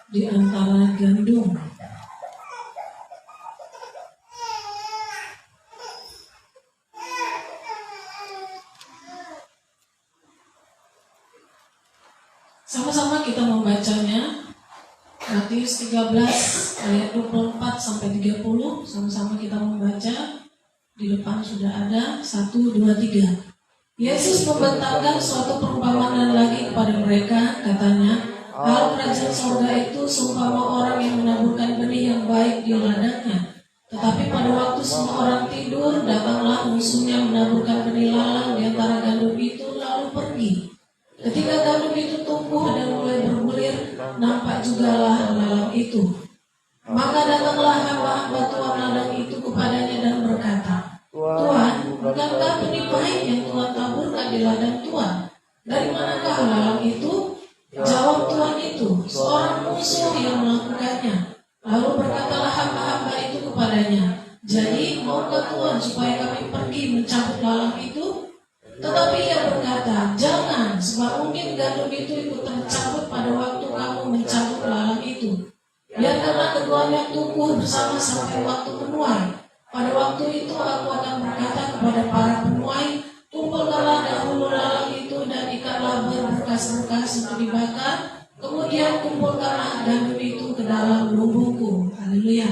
di antara gandum. Sama-sama kita membacanya. Matius 13 ayat 24 sampai 30. Sama-sama kita membaca. Di depan sudah ada 1, 2, 3. Yesus membentangkan suatu perumpamaan lagi kepada mereka. Katanya, hal kerajaan sorga itu seumpama orang yang menaburkan benih yang baik di ladangnya. Tetapi pada waktu semua orang tidur, datanglah musuhnya menaburkan benih lalang di antara gandum itu lalu pergi. Ketika gandum itu tumbuh dan mulai bergulir, nampak jugalah lalang itu. Maka datanglah hamba-hamba tuan ladang itu kepadanya dan berkata, Tuan, bukankah benih baik yang Tuhan taburkan di ladang Tuan? Dari manakah lalang itu? Jawab tuan itu, seorang musuh yang melakukannya. Lalu berkatalah hamba-hamba itu kepadanya, jadi maukah Tuhan supaya kami pergi mencabut lalang itu? Tetapi ia berkata, jangan, sebab mungkin gandum itu ikut tercabut pada waktu kamu mencabut lalang itu. Biarkanlah keduanya tumbuh bersama sampai waktu menuai. Pada waktu itu aku akan berkata kepada para penuai, kumpulkanlah dahulu lalang itu dan ikatlah berberkas-berkas untuk dibakar. Kemudian kumpulkanlah gandum itu ke dalam lumbungku. Haleluya.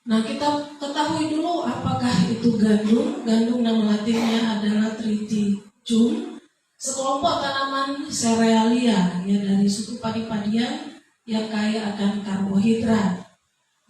Nah, kita ketahui dulu apakah itu gandum. Gandum nama latinnya adalah Triticum, sekelompok tanaman serealia ya, dari suku padi-padian yang kaya akan karbohidrat.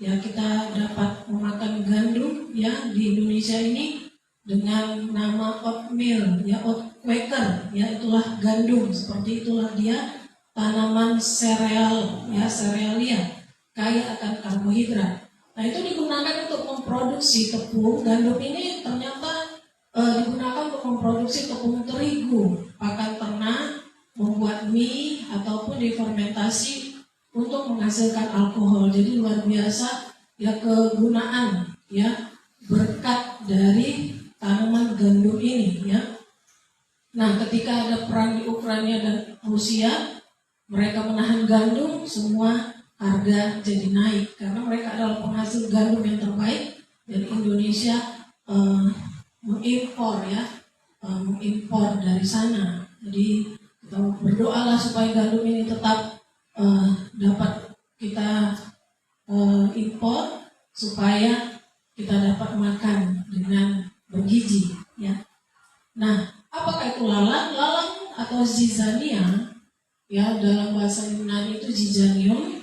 Ya, kita dapat memakan gandum ya di Indonesia ini dengan nama oatmeal ya, oat quaker ya, itulah gandum, seperti itulah dia, tanaman sereal ya, serealia, kaya akan karbohidrat. Nah, itu digunakan untuk memproduksi tepung. Gandum ini ternyata digunakan untuk memproduksi tepung terigu, pakan ternak, membuat mie, ataupun difermentasi untuk menghasilkan alkohol. Jadi luar biasa ya kegunaan ya berkat dari tanaman gandum ini ya. Nah, ketika ada perang di Ukraina dan Rusia, mereka menahan gandum, semua harga jadi naik karena mereka adalah penghasil gandum yang terbaik, dan Indonesia mengimpor ya, mengimpor dari sana. Jadi kita berdoalah supaya gandum ini tetap dapat kita impor supaya kita dapat makan dengan bergizi ya. Nah, apakah itu lalang? Lalang atau zizania ya, dalam bahasa Yunani itu zizanium.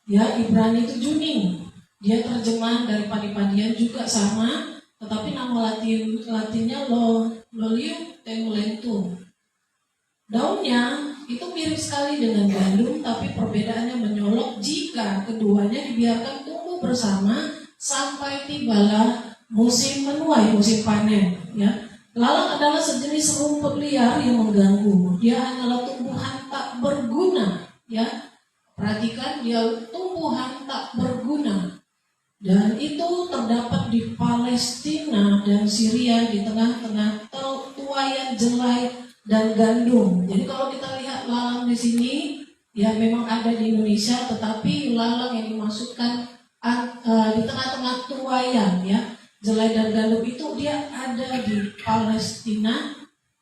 Ya, Ibrani itu juning. Dia terjemahan dari padi-padian juga sama, tetapi nama latinnya Lolium temulentum. Daunnya itu mirip sekali dengan gandum, tapi perbedaannya menyolok jika keduanya dibiarkan tumbuh bersama sampai tibalah musim menuai, musim panen. Ya, lalang adalah sejenis rumput liar yang mengganggu. Dia hanyalah tumbuhan tak berguna. Ya, perhatikan, dia tumbuhan tak berguna. Dan itu terdapat di Palestina dan Syria, di tengah-tengah tuayan jelai dan gandum. Jadi kalau kita lihat lalang di sini, ya memang ada di Indonesia, tetapi lalang yang dimaksudkan di tengah-tengah tuayan ya, jelai dan gandum itu dia ada di Palestina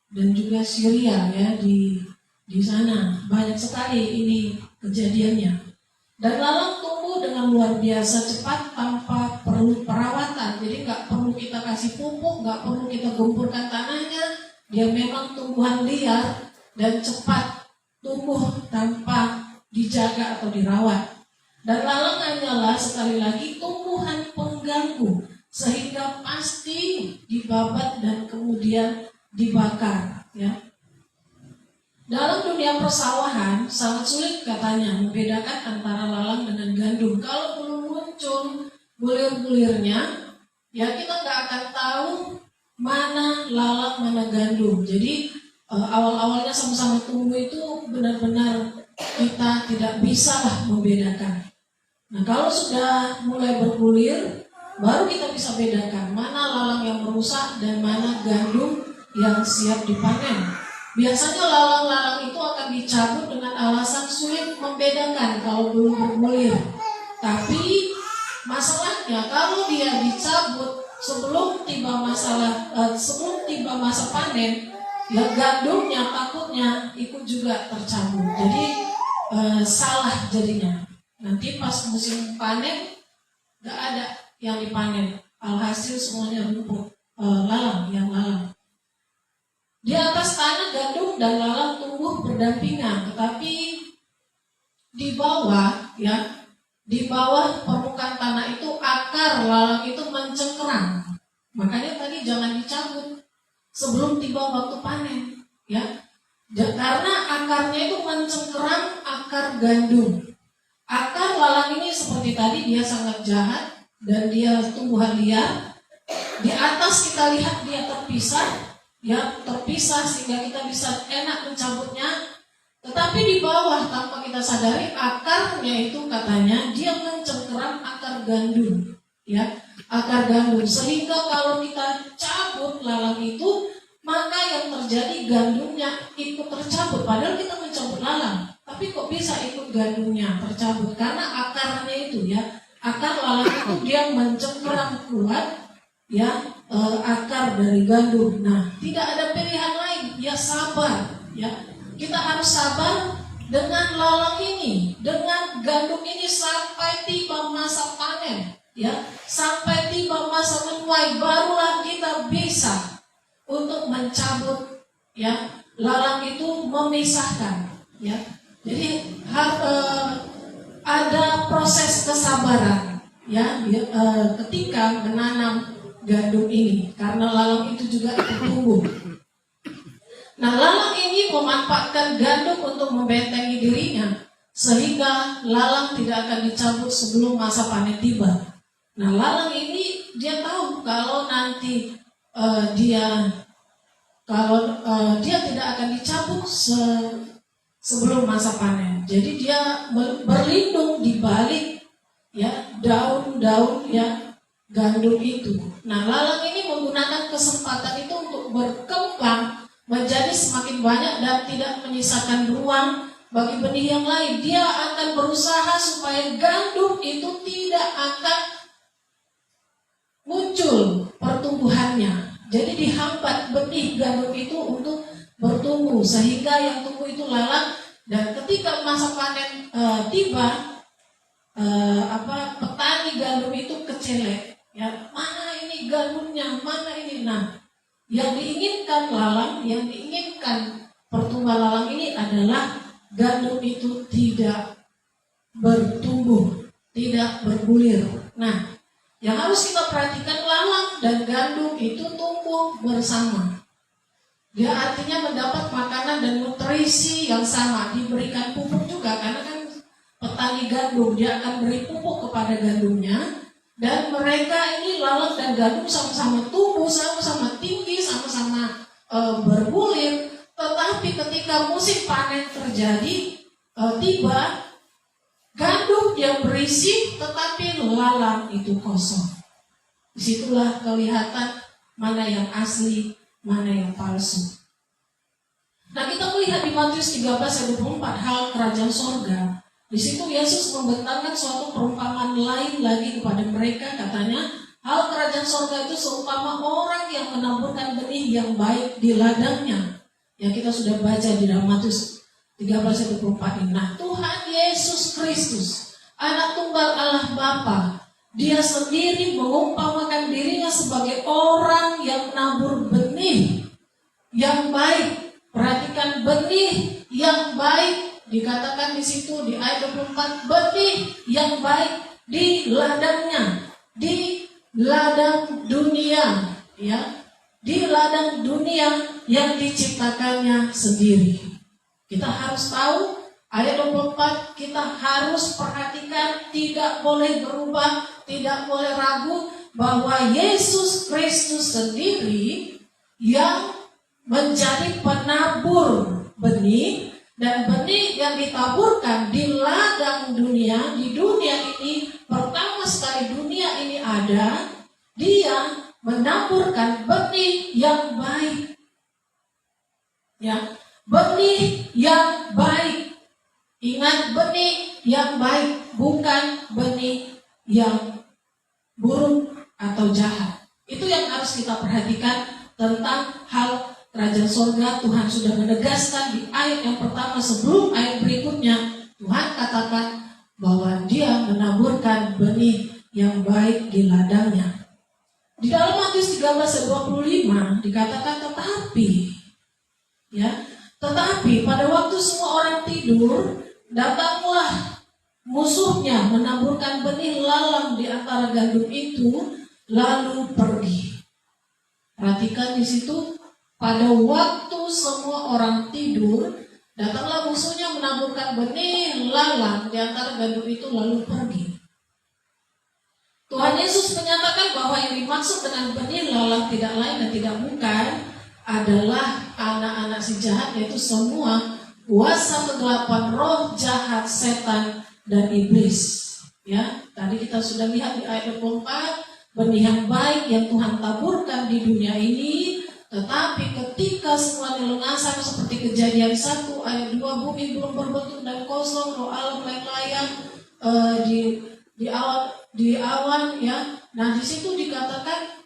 dan juga Syria ya, di sana banyak sekali ini kejadiannya. Dan lalang tumbuh dengan luar biasa cepat tanpa perlu perawatan. Jadi nggak perlu kita kasih pupuk, nggak perlu kita gemburkan tanahnya. Dia memang tumbuhan liar dan cepat tumbuh tanpa dijaga atau dirawat. Dan lalang hanyalah sekali lagi tumbuhan pengganggu, sehingga pasti dibabat dan kemudian dibakar ya. Dalam dunia persawahan sangat sulit katanya membedakan antara lalang dengan gandum. Kalau belum muncul bulir-bulirnya, ya kita nggak akan tahu mana lalang mana gandum. Jadi awal-awalnya sama-sama tumbuh itu benar-benar kita tidak bisa lah membedakan. Nah, kalau sudah mulai bergulir, baru kita bisa bedakan mana lalang yang merusak dan mana gandum yang siap dipanen. Biasanya lalang-lalang itu akan dicabut dengan alasan sulit membedakan kalau belum bergulir. Tapi masalahnya kalau dia dicabut sebelum tiba masa panen, ya gandumnya takutnya ikut juga tercabut. Jadi salah jadinya. Nanti pas musim panen gak ada yang dipanen. Alhasil semuanya rumput, lalang. Di atas tanah gandum dan lalang tumbuh berdampingan, tetapi di bawah permukaan tanah itu akar lalang itu mencengkeram. Makanya tadi jangan dicabut sebelum tiba waktu panen, ya. Karena akarnya itu mencengkeram akar gandum. Akar lalang ini seperti tadi dia sangat jahat dan dia tumbuhan liar. Di atas kita lihat dia terpisah sehingga kita bisa enak mencabutnya. Tetapi di bawah tanpa kita sadari akarnya itu katanya dia mencengkeram akar gandum, ya, akar gandum, sehingga kalau kita cabut lalang itu maka yang terjadi gandumnya ikut tercabut. Padahal kita mencabut lalang, tapi kok bisa ikut gandumnya tercabut? Karena akarnya itu, ya, akar lalang itu dia mencengkeram kuat, ya, akar dari gandum. Nah, tidak ada pilihan lain, ya sabar, ya. Kita harus sabar dengan lalang ini, dengan gandum ini sampai tiba masa panen, ya, sampai tiba masa menuai, barulah kita bisa untuk mencabut, ya, lalang itu, memisahkan, ya. Jadi ada proses kesabaran, ya, ketika menanam gandum ini, karena lalang itu juga ikut tumbuh. Nah, lalang ini memanfaatkan gandum untuk membentengi dirinya, sehingga lalang tidak akan dicabut sebelum masa panen tiba. Nah, lalang ini dia tahu kalau nanti dia tidak akan dicabut sebelum masa panen. Jadi dia berlindung di balik, ya, daun-daun, ya, gandum itu. Nah, lalang ini menggunakan kesempatan itu untuk berkembang menjadi semakin banyak dan tidak menyisakan ruang bagi benih yang lain. Dia akan berusaha supaya gandum itu tidak akan muncul pertumbuhannya. Jadi dihambat benih gandum itu untuk bertumbuh, sehingga yang tumbuh itu lalang. Dan ketika masa panen tiba, petani gandum itu kecelek, ya, mana ini gandumnya, mana ini. Nah, yang diinginkan lalang, yang diinginkan pertumbuhan lalang ini adalah gandum itu tidak bertumbuh, tidak bergulir. Nah, yang harus kita perhatikan, lalang dan gandum itu tumbuh bersama. Dia artinya mendapat makanan dan nutrisi yang sama, diberikan pupuk juga, karena kan petani gandum dia akan beri pupuk kepada gandumnya. Dan mereka ini, lalang dan gandum, sama-sama tumbuh, sama-sama tinggi, sama-sama bergulir. Tetapi ketika musim panen terjadi, tiba, gandum yang berisi, tetapi lalang itu kosong. Disitulah kelihatan mana yang asli, mana yang palsu. Nah, kita melihat di Matius 13:24 hal kerajaan sorga. Di situ Yesus membentangkan suatu perumpamaan lain lagi kepada mereka. Katanya, hal kerajaan sorga itu seumpama orang yang menaburkan benih yang baik di ladangnya. Yang kita sudah baca di dalam Matius 13:24 ini. Nah, Tuhan Yesus Kristus, Anak Tunggal Allah Bapa, Dia sendiri mengumpamakan dirinya sebagai orang yang menabur benih yang baik. Perhatikan, benih yang baik. Dikatakan di situ di ayat 24, benih yang baik di ladangnya, di ladang dunia, ya, di ladang dunia yang diciptakannya sendiri. Kita harus tahu ayat 24, kita harus perhatikan, tidak boleh berubah, tidak boleh ragu bahwa Yesus Kristus sendiri yang menjadi penabur benih. Dan benih yang ditaburkan di ladang dunia, di dunia ini, pertama sekali dunia ini ada, Dia menaburkan benih yang baik. Ya, benih yang baik, bukan benih yang buruk atau jahat. Itu yang harus kita perhatikan tentang hal kerajaan surga. Tuhan sudah menegaskan di ayat yang pertama sebelum ayat berikutnya. Tuhan katakan bahwa Dia menaburkan benih yang baik di ladangnya. Di dalam Matius 13:25 dikatakan tetapi pada waktu semua orang tidur, datanglah musuhnya menaburkan benih lalang di antara gandum itu, lalu pergi. Perhatikan di situ, pada waktu semua orang tidur, datanglah musuhnya menaburkan benih lalang di antara gandum itu, lalu pergi. Tuhan Yesus menyatakan bahwa yang dimaksud dengan benih lalang tidak lain dan tidak bukan adalah anak-anak si jahat, yaitu semua kuasa kegelapan, roh jahat, setan, dan iblis. Ya, tadi kita sudah lihat di ayat 24, benih yang baik yang Tuhan taburkan di dunia ini, tetapi ketika semuanya lengah, sama seperti Kejadian 1 ayat 2, bumi belum berbentuk dan kosong, roh Allah melayang di awan, ya. Nah, di situ dikatakan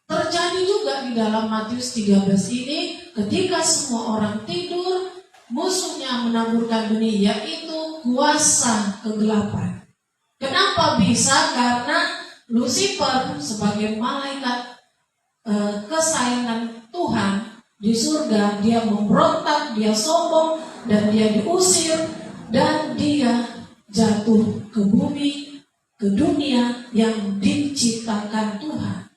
terjadi juga di dalam Matius 13 ini, ketika semua orang tidur, musuhnya menaburkan benih, yaitu kuasa kegelapan. Kenapa bisa? Karena Lucifer sebagai malaikat kesayangan Tuhan di surga, dia memberontak, dia sombong, dan dia diusir, dan dia jatuh ke bumi, ke dunia yang diciptakan Tuhan.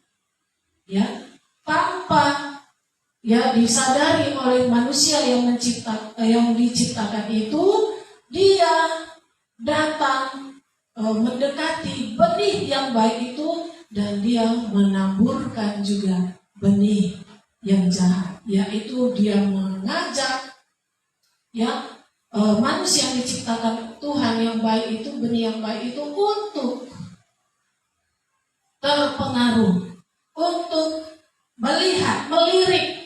Ya, tanpa disadari oleh manusia yang diciptakan itu, dia datang mendekati benih yang baik itu, dan dia menaburkan juga benih yang jahat, yaitu dia mengajak manusia yang diciptakan Tuhan yang baik itu, benih yang baik itu, untuk terpengaruh, untuk melihat, melirik,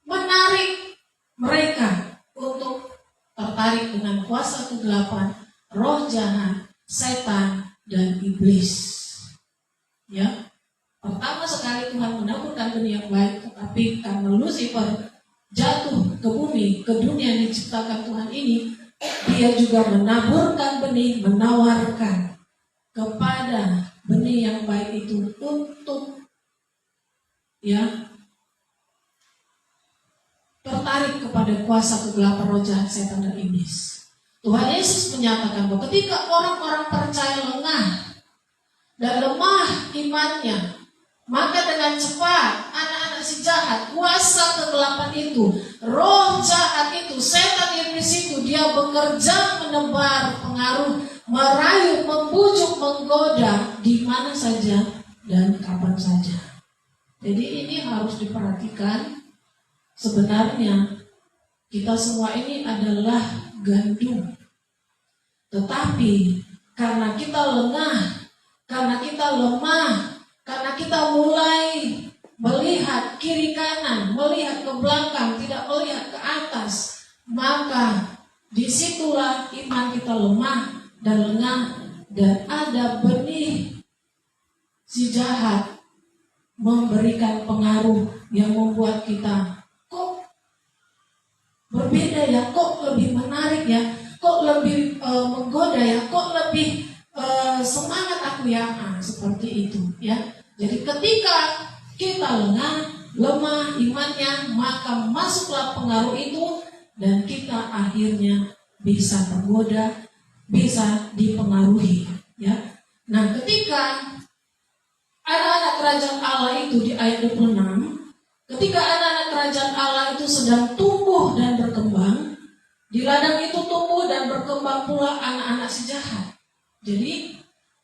menarik mereka untuk tertarik dengan kuasa kegelapan, roh jahat, setan, dan iblis. Ya, pertama sekali Tuhan menaburkan benih yang baik, tetapi karena Lucifer jatuh ke bumi, ke dunia yang diciptakan Tuhan ini, dia juga menaburkan benih, menawarkan kepada benih yang baik itu untuk tertarik kepada kuasa kegelapan, roh jahat, setan, dan iblis. Tuhan Yesus menyatakan bahwa ketika orang-orang percaya lengah dan lemah imannya, maka dengan cepat anak-anak si jahat, kuasa kegelapan itu, roh jahat itu, setan, iblis itu, dia bekerja menebar pengaruh, merayu, membujuk, menggoda di mana saja dan kapan saja. Jadi ini harus diperhatikan. Sebenarnya kita semua ini adalah gandum. Tetapi karena kita lengah, karena kita lemah, karena kita mulai melihat kiri kanan, melihat ke belakang, tidak melihat ke atas, maka disitulah iman kita lemah dan lengah, dan ada benih si jahat memberikan pengaruh yang membuat kita kok berbeda ya, kok lebih menarik ya, kok lebih menggoda ya, kok lebih semangat aku ya, seperti itu ya. Jadi ketika kita lengah, lemah imannya, maka masuklah pengaruh itu, dan kita akhirnya bisa tergoda, bisa dipengaruhi ya. Nah, ketika anak-anak kerajaan Allah itu di ayat 26, ketika anak-anak kerajaan Allah itu sedang tumbuh dan berkembang, di ladang itu tumbuh dan berkembang pula anak-anak si jahat. Jadi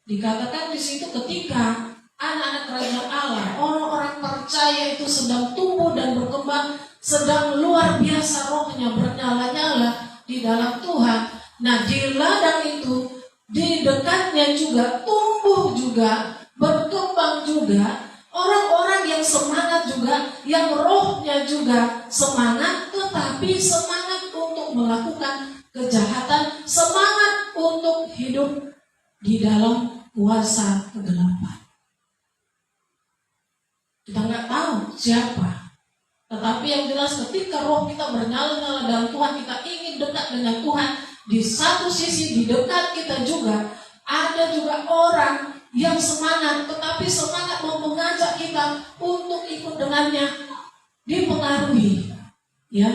dikatakan di situ ketika anak-anak kerajaan Allah, orang-orang percaya itu sedang tumbuh dan berkembang, sedang luar biasa rohnya bernyala-nyala di dalam Tuhan. Nah, di ladang itu, di dekatnya juga tumbuh juga, berkembang juga orang-orang yang semangat juga, yang rohnya juga semangat, tetapi semangat untuk melakukan kejahatan, semangat untuk hidup di dalam kuasa kegelapan. Kita nggak tahu siapa, tetapi yang jelas ketika roh kita bernyala-nyala dalam Tuhan, kita ingin dekat dengan Tuhan. Di satu sisi di dekat kita juga ada juga orang yang semangat, tetapi semangat mau mengajak kita untuk ikut dengannya, dipengaruhi, ya,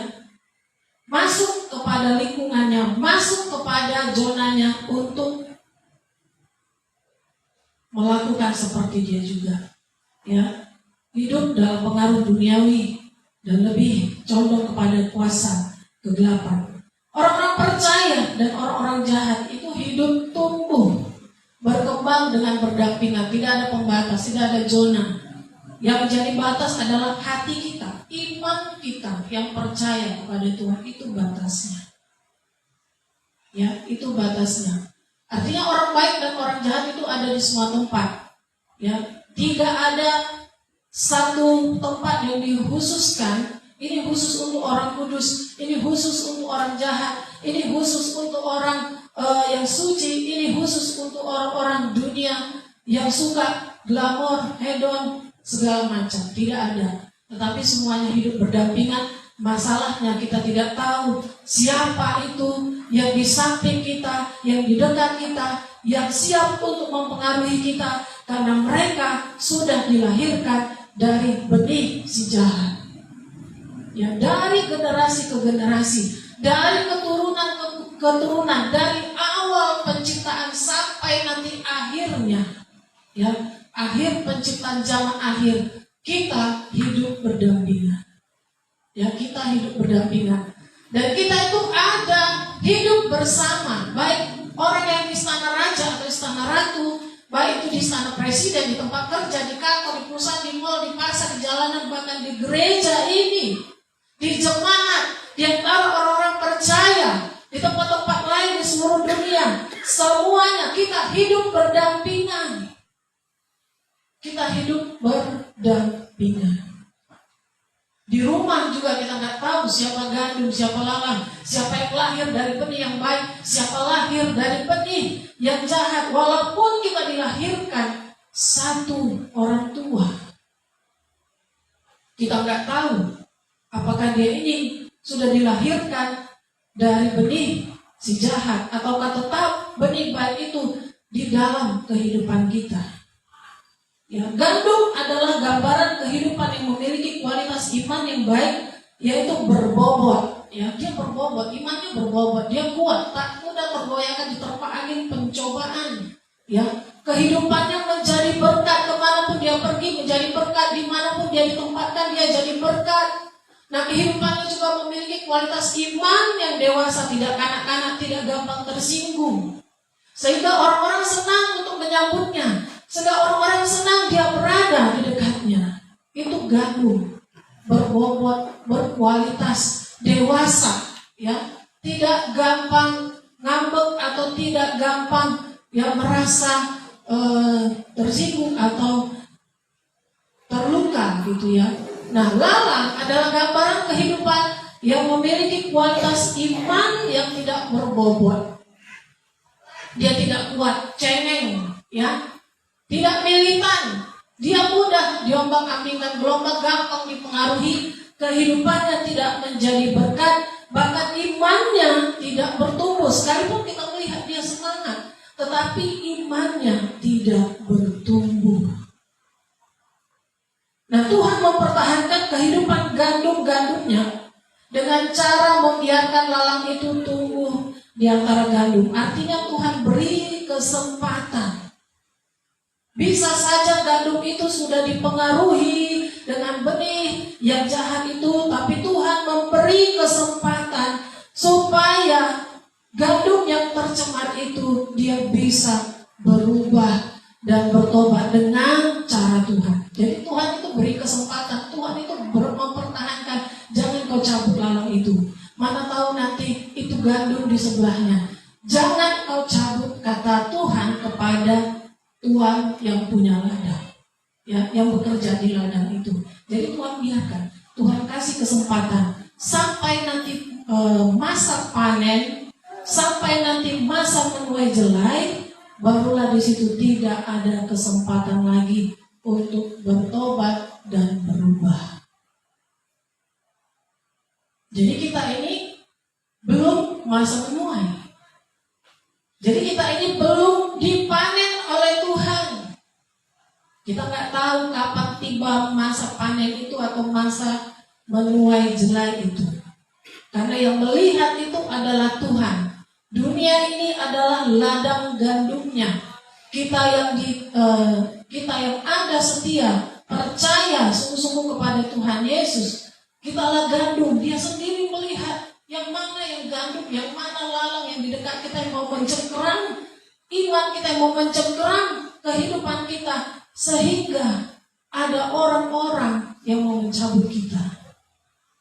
masuk kepada lingkungannya, masuk kepada zonanya untuk melakukan seperti dia juga, ya, hidup dalam pengaruh duniawi dan lebih condong kepada kuasa kegelapan. Orang-orang percaya dan orang-orang jahat itu hidup tumbuh, berkembang dengan berdampingan, tidak ada pembatas, tidak ada zona. Yang menjadi batas adalah hati kita, iman kita yang percaya kepada Tuhan, itu batasnya. Ya, itu batasnya. Artinya orang baik dan orang jahat itu ada di semua tempat. Ya, tidak ada satu tempat yang dikhususkan. Ini khusus untuk orang kudus, ini khusus untuk orang jahat, ini khusus untuk orang yang suci, ini khusus untuk orang-orang dunia yang suka glamor, hedon, segala macam. Tidak ada. Tetapi semuanya hidup berdampingan. Masalahnya kita tidak tahu siapa itu yang di samping kita, yang di dekat kita, yang siap untuk mempengaruhi kita, karena mereka sudah dilahirkan dari benih si jahat. Ya, dari generasi ke generasi, dari keturunan ke keturunan, dari awal penciptaan sampai nanti akhirnya, ya, akhir penciptaan zaman akhir, kita hidup berdampingan. Ya, kita hidup berdampingan. Dan kita itu ada hidup bersama, baik orang yang di istana raja atau istana ratu, baik itu di istana presiden, di tempat kerja, di kantor, di perusahaan, di mal, di pasar, di jalanan, bahkan di gereja ini, di jemaat, di antara orang-orang percaya, di tempat-tempat lain di seluruh dunia. Semuanya kita hidup berdampingan. Kita hidup berdampingan. Di rumah juga kita nggak tahu siapa gandum, siapa lalang, siapa yang lahir dari benih yang baik, siapa lahir dari benih yang jahat. Walaupun kita dilahirkan satu orang tua, kita nggak tahu apakah dia ini sudah dilahirkan dari benih si jahat, ataukah tetap benih baik itu di dalam kehidupan kita. Ya, gandum adalah gambaran kehidupan yang memiliki kualitas iman yang baik, yaitu berbobot. Ya, dia berbobot, imannya berbobot, dia kuat, tak mudah tergoyahkan diterpa angin pencobaan. Ya, kehidupannya menjadi berkat kemanapun dia pergi, menjadi berkat dimanapun dia ditempatkan, dia jadi berkat. Nah, kehidupannya juga memiliki kualitas iman yang dewasa, tidak kanak-kanak, tidak gampang tersinggung. Sehingga orang-orang senang untuk menyambutnya, sehingga orang-orang senang dia berada di dekatnya. Itu gandum, berbobot, berkualitas, dewasa, ya, tidak gampang ngambek atau tidak gampang ya merasa tersinggung atau terluka gitu ya. Nah, lalang adalah gambaran kehidupan yang memiliki kualitas iman yang tidak berbobot. Dia tidak kuat, cengeng, ya, tidak militan. Dia mudah diombang-ambingkan gelombang, gampang dipengaruhi. Kehidupannya tidak menjadi berkat, bahkan imannya tidak bertumbuh. Sekalipun kita melihat dia semangat, tetapi imannya tidak bertumbuh. Nah, Tuhan mempertahankan kehidupan gandum-gandumnya dengan cara membiarkan lalang itu tumbuh di antara gandum. Artinya Tuhan beri kesempatan. Bisa saja gandum itu sudah dipengaruhi dengan benih yang jahat itu, tapi Tuhan memberi kesempatan supaya gandum yang tercemar itu dia bisa berubah dan bertobat dengan cara Tuhan. Jadi Tuhan itu beri kesempatan, Tuhan itu mempertahankan. Jangan kau cabut lalang itu. Mana tahu nanti itu gandum di sebelahnya. Jangan kau cabut, kata Tuhan kepada tuan yang punya ladang, ya, yang bekerja di ladang itu. Jadi Tuhan biarkan, Tuhan kasih kesempatan sampai nanti masa panen, sampai nanti masa menuai jelai, barulah di situ tidak ada kesempatan lagi untuk bertobat dan berubah. Jadi kita ini belum masa menuai. Jadi kita ini belum dipanen oleh Tuhan. Kita nggak tahu kapan tiba masa panen itu atau masa menuai jelai itu. Karena yang melihat itu adalah Tuhan. Dunia ini adalah ladang gandumnya. Kita yang ada setia, percaya sungguh-sungguh kepada Tuhan Yesus, kitalah gandum. Dia sendiri melihat yang mana yang gandum, yang mana lalang yang di dekat kita yang mau mencengkeram iman kita, yang mau mencengkeram kehidupan kita, sehingga ada orang-orang yang mau mencabut kita.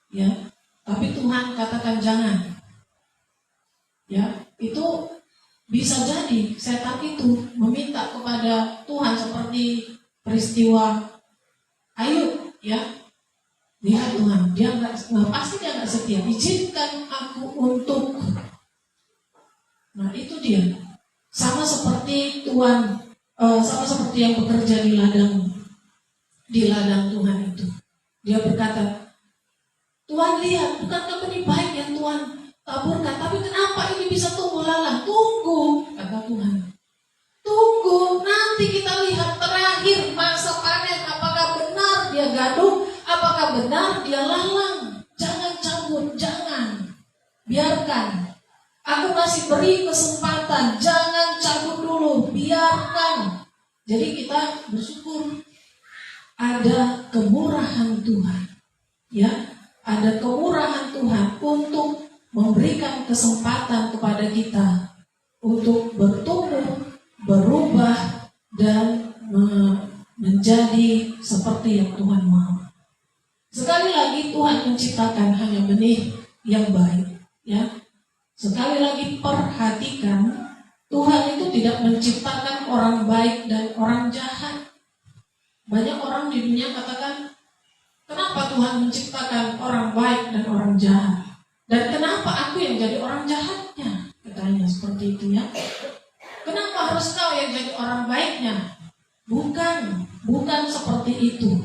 Ya, tapi Tuhan katakan jangan. Ya, itu bisa jadi setan itu meminta kepada Tuhan seperti peristiwa Ayub, ya. Lihat Tuhan, dia pasti dia nggak setia. Izinkan aku untuk. Nah itu dia. Sama seperti Tuhan, sama seperti yang bekerja di ladang Tuhan itu. Dia berkata, Tuhan lihat, bukankah benih baik yang Tuhan taburkan? Tapi kenapa ini bisa tumbuh lalang? Tunggu, kata Tuhan. Tunggu, nanti kita lihat terakhir masa panen. Apakah benar dia gandum? Apakah benar dia lalang? Jangan cabut, jangan. Biarkan. Aku masih beri kesempatan. Jangan cabut dulu, biarkan. Jadi kita bersyukur ada kemurahan Tuhan. Ya, ada kemurahan Tuhan untuk memberikan kesempatan kepada kita untuk bertumbuh, berubah, dan menjadi seperti yang Tuhan mau. Sekali lagi Tuhan menciptakan hanya benih yang baik, ya. Sekali lagi perhatikan, Tuhan itu tidak menciptakan orang baik dan orang jahat. Banyak orang di dunia katakan, kenapa Tuhan menciptakan orang baik dan orang jahat? Dan kenapa aku yang jadi orang jahatnya? Katanya seperti itu, ya. Kenapa harus kau yang jadi orang baiknya? Bukan seperti itu.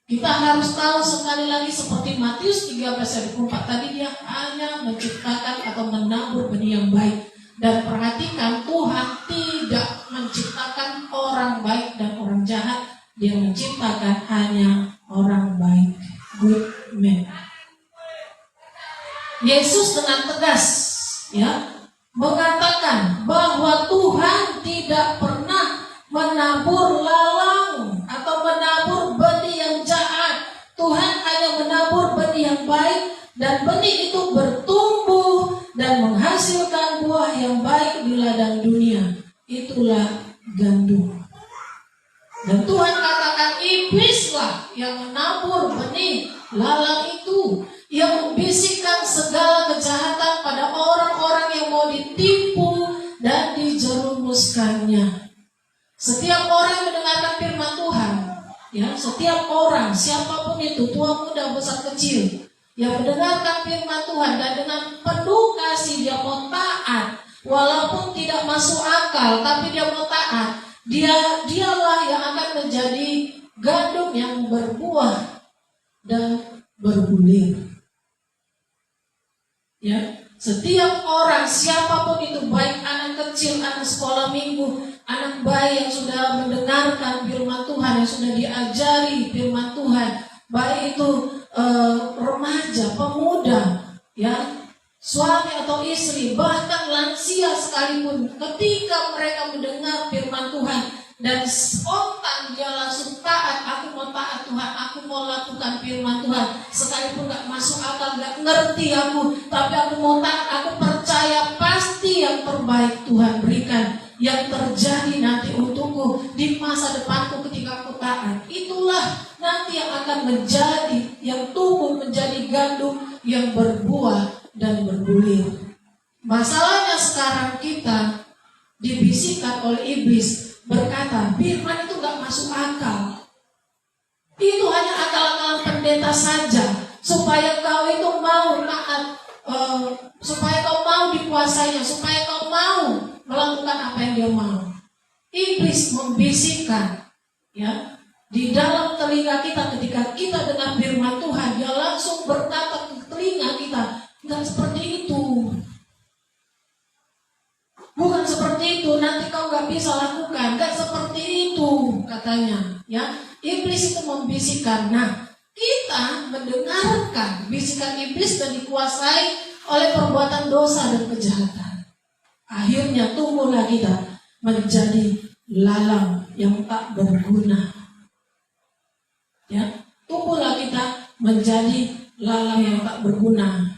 Kita harus tahu sekali lagi seperti Matius 13 ayat 24 tadi, dia hanya menciptakan atau menabur benih yang baik. Dan perhatikan, Tuhan tidak menciptakan orang baik dan orang jahat. Dia menciptakan hanya orang baik, good man. Yesus dengan tegas, ya, mengatakan bahwa Tuhan tidak pernah menabur lalang atau menabur benih yang jahat. Tuhan hanya menabur benih yang baik, dan benih itu bertumbuh dan menghasilkan buah yang baik di ladang dunia. Itulah gandum. Dan Tuhan katakan iblislah yang menabur benih lalang itu, yang membisikkan segala kejahatan pada orang-orang yang mau ditipu dan dijerumuskannya. Setiap orang yang mendengarkan firman Tuhan, ya, setiap orang, siapapun itu, tua muda besar kecil, yang mendengarkan firman Tuhan dan dengan penuh kasih dia mau taat, walaupun tidak masuk akal, tapi dia mau taat, dialah yang akan menjadi gandum yang berbuah dan berbulir. Ya, setiap orang, siapapun itu, baik anak kecil, anak sekolah minggu, anak bayi yang sudah mendengarkan firman Tuhan, yang sudah diajari firman Tuhan, baik itu remaja, pemuda, ya, suami atau istri, bahkan lansia sekalipun, ketika mereka mendengar firman Tuhan dan spontan dia langsung taat, aku mau taat Tuhan, aku mau lakukan firman Tuhan, sekalipun gak masuk akal, gak ngerti aku, tapi aku mau taat, aku percaya pasti yang terbaik Tuhan berikan, yang terjadi nanti untukku di masa depanku ketika aku taat. Itulah nanti yang akan menjadi, yang tumbuh menjadi gandum yang berbuah dan berbulir. Masalahnya sekarang kita dibisikkan oleh iblis berkata, firman itu gak masuk akal. Itu hanya akal-akalan pendeta saja, supaya kau itu mau taat, supaya kau mau mau dikuasainya, supaya kau mau melakukan apa yang dia mau. Iblis membisikkan, ya, di dalam telinga kita ketika kita dengar firman Tuhan, dia langsung berkata ke telinga kita, "Bukan seperti itu. Bukan seperti itu, nanti kau gak bisa lakukan, gak seperti itu," katanya. Ya, iblis itu membisikkan. Nah, kita mendengarkan bisikan iblis dan dikuasai oleh perbuatan dosa dan kejahatan. Akhirnya tumbuhlah kita menjadi lalang yang tak berguna. Ya, tumbuhlah kita menjadi lalang yang tak berguna.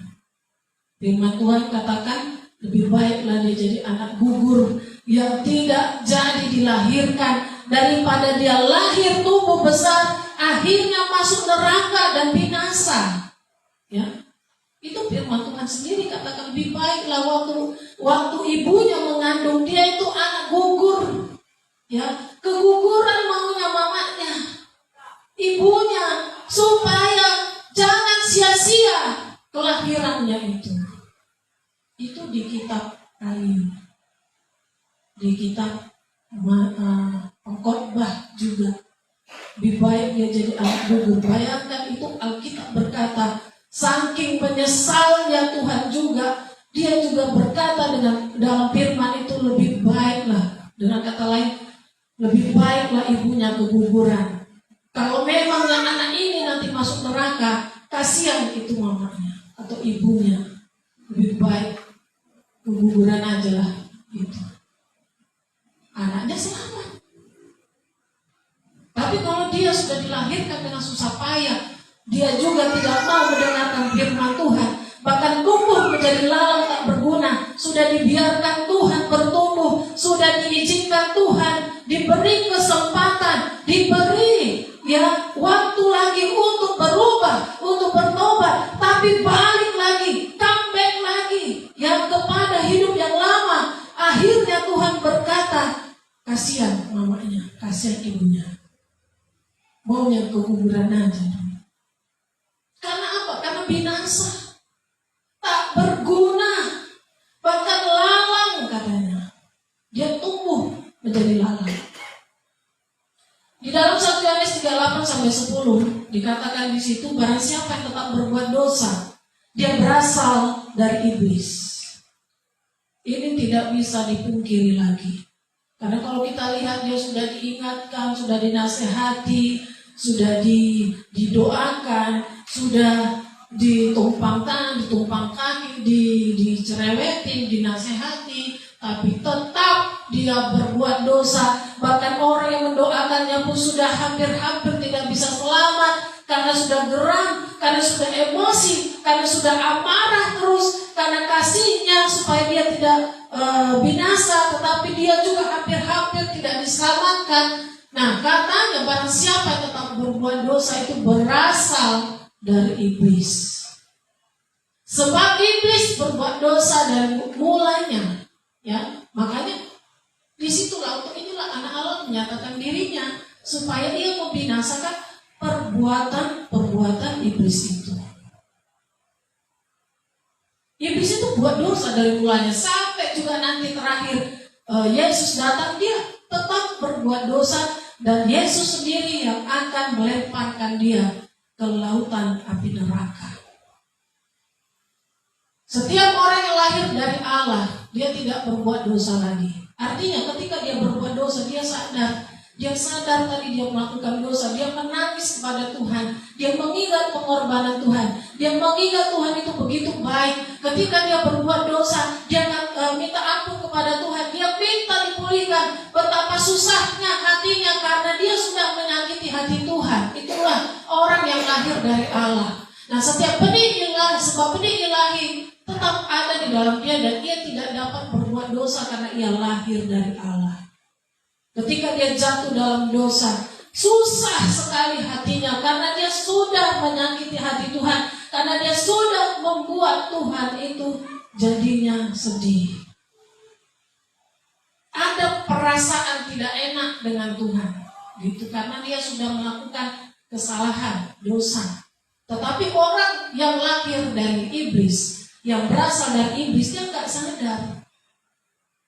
Firman Tuhan katakan, lebih baiklah dia jadi anak gugur yang tidak jadi dilahirkan daripada dia lahir tumbuh besar akhirnya masuk neraka dan binasa. Ya, itu firman Tuhan sendiri katakan, lebih baiklah waktu ibunya mengandung dia itu anak gugur. Ya, keguguran maunya mamanya, ibunya, supaya jangan sia-sia kelahirannya itu. Itu di kitab kayu, di kitab Pengkhotbah juga. Lebih baik dia jadi anak gugur. Bayangkan itu Alkitab berkata, saking penyesalnya Tuhan juga, dia juga berkata dalam firman itu, lebih baiklah, dengan kata lain, lebih baiklah ibunya keguguran. Kalau memang anak ini nanti masuk neraka, kasihan itu mamanya atau ibunya. Lebih baik keguguran aja lah gitu. Anaknya selamat. Tapi kalau dia sudah dilahirkan dengan susah payah, dia juga tidak mau mendengarkan firman Tuhan, bahkan tumbuh menjadi lalang tak berguna. Sudah dibiarkan Tuhan bertumbuh, sudah diizinkan Tuhan, diberi kesempatan, diberi waktu lagi untuk berubah, untuk bertobat, tapi balik lagi, comeback lagi kepada hidup yang lama. Akhirnya Tuhan berkata, kasihan mamanya, kasihan ibunya, maunya keguguran aja. Karena apa? Karena binasa, tak berguna, bahkan lalang katanya. Dia tumbuh menjadi lalang. Di dalam 1 Yohanes 3:8-10 dikatakan di situ, barang siapa yang tetap berbuat dosa, dia berasal dari iblis. Ini tidak bisa dipungkiri lagi. Karena kalau kita lihat, dia sudah diingatkan, sudah dinasehati, sudah didoakan, sudah ditumpang tangan, ditumpang kaki, dicerewetin, dinasehati, tapi tetap dia berbuat dosa. Bahkan orang yang mendoakannya pun sudah hampir-hampir tidak bisa selamat, karena sudah geram, karena sudah emosi, karena sudah amarah terus, karena kasihnya supaya dia tidak binasa, tetapi dia juga hampir-hampir tidak diselamatkan. Nah, katanya barang siapa yang tetap berbuat dosa itu berasal dari iblis. Sebab iblis berbuat dosa dari mulanya, ya. Makanya disitulah, untuk inilah anak Allah menyatakan dirinya supaya ia membinasakan perbuatan iblis itu. Iblis itu buat dosa dari mulanya sampai juga nanti terakhir Yesus datang, dia tetap berbuat dosa, dan Yesus sendiri yang akan melemparkan dia ke lautan api neraka. Setiap orang yang lahir dari Allah, dia tidak berbuat dosa lagi. Artinya ketika dia berbuat dosa, dia sadar tadi dia melakukan dosa, dia menangis kepada Tuhan, dia mengingat pengorbanan Tuhan, dia mengingat Tuhan itu begitu baik. Ketika dia berbuat dosa, dia minta ampun kepada Tuhan, dia minta dipulihkan. Betapa susahnya hatinya karena dia sudah menyakiti hati Tuhan. Itulah orang yang lahir dari Allah. Nah, setiap benih ilahi, sebab benih ilahi tetap ada di dalam dia, dan dia tidak dapat berbuat dosa karena ia lahir dari Allah. Ketika dia jatuh dalam dosa, susah sekali hatinya karena dia sudah menyakiti hati Tuhan, karena dia sudah membuat Tuhan itu jadinya sedih. Ada perasaan tidak enak dengan Tuhan, gitu, karena dia sudah melakukan kesalahan, dosa. Tetapi orang yang lahir dari iblis, yang berasal dari iblis, dia nggak sadar.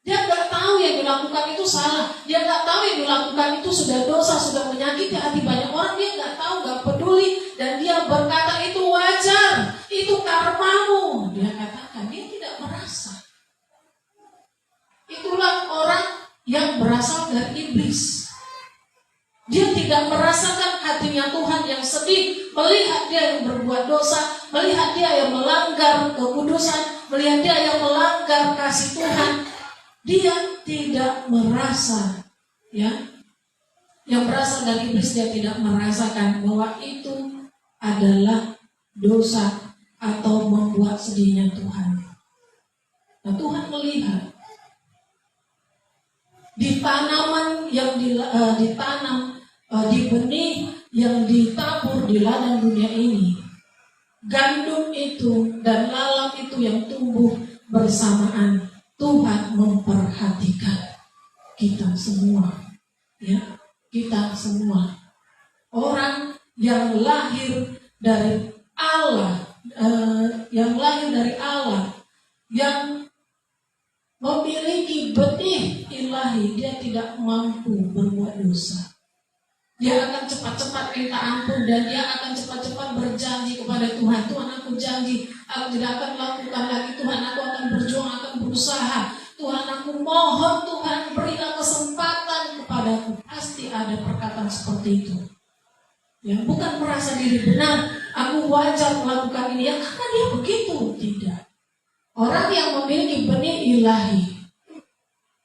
Dia nggak tahu yang dilakukan itu salah. Dia nggak tahu yang dilakukan itu sudah dosa, sudah menyakiti hati banyak orang. Dia nggak tahu, nggak peduli, dan dia berkata itu wajar, itu karmamu. Dia katakan, dia tidak merasa. Itulah orang yang berasal dari iblis. Dia tidak merasakan hatinya Tuhan yang sedih, melihat dia yang berbuat dosa, melihat dia yang melanggar kekudusan, melihat dia yang melanggar kasih Tuhan. Dia tidak merasa, ya. Yang berasal dari iblis, dia tidak merasakan bahwa itu adalah dosa atau membuat sedihnya Tuhan. Nah, Tuhan melihat di tanaman yang ditanam, di benih yang ditabur di ladang dunia ini, gandum itu dan lalang itu yang tumbuh bersamaan. Tuhan memperhatikan kita semua, ya, kita semua orang yang lahir dari Allah, yang memiliki benih ilahi. Dia tidak mampu berbuat dosa. Dia akan cepat-cepat minta ampun, dan dia akan cepat-cepat berjanji kepada Tuhan. Tuhan, aku janji, aku tidak akan lakukan lagi. Tuhan, aku akan berjuang, akan berusaha. Tuhan, aku mohon, Tuhan, berilah kesempatan kepadaku. Pasti ada perkataan seperti itu. Ya, bukan merasa diri benar, aku wajar melakukan ini, ya karena dia begitu. Tidak. Orang yang memiliki benih ilahi,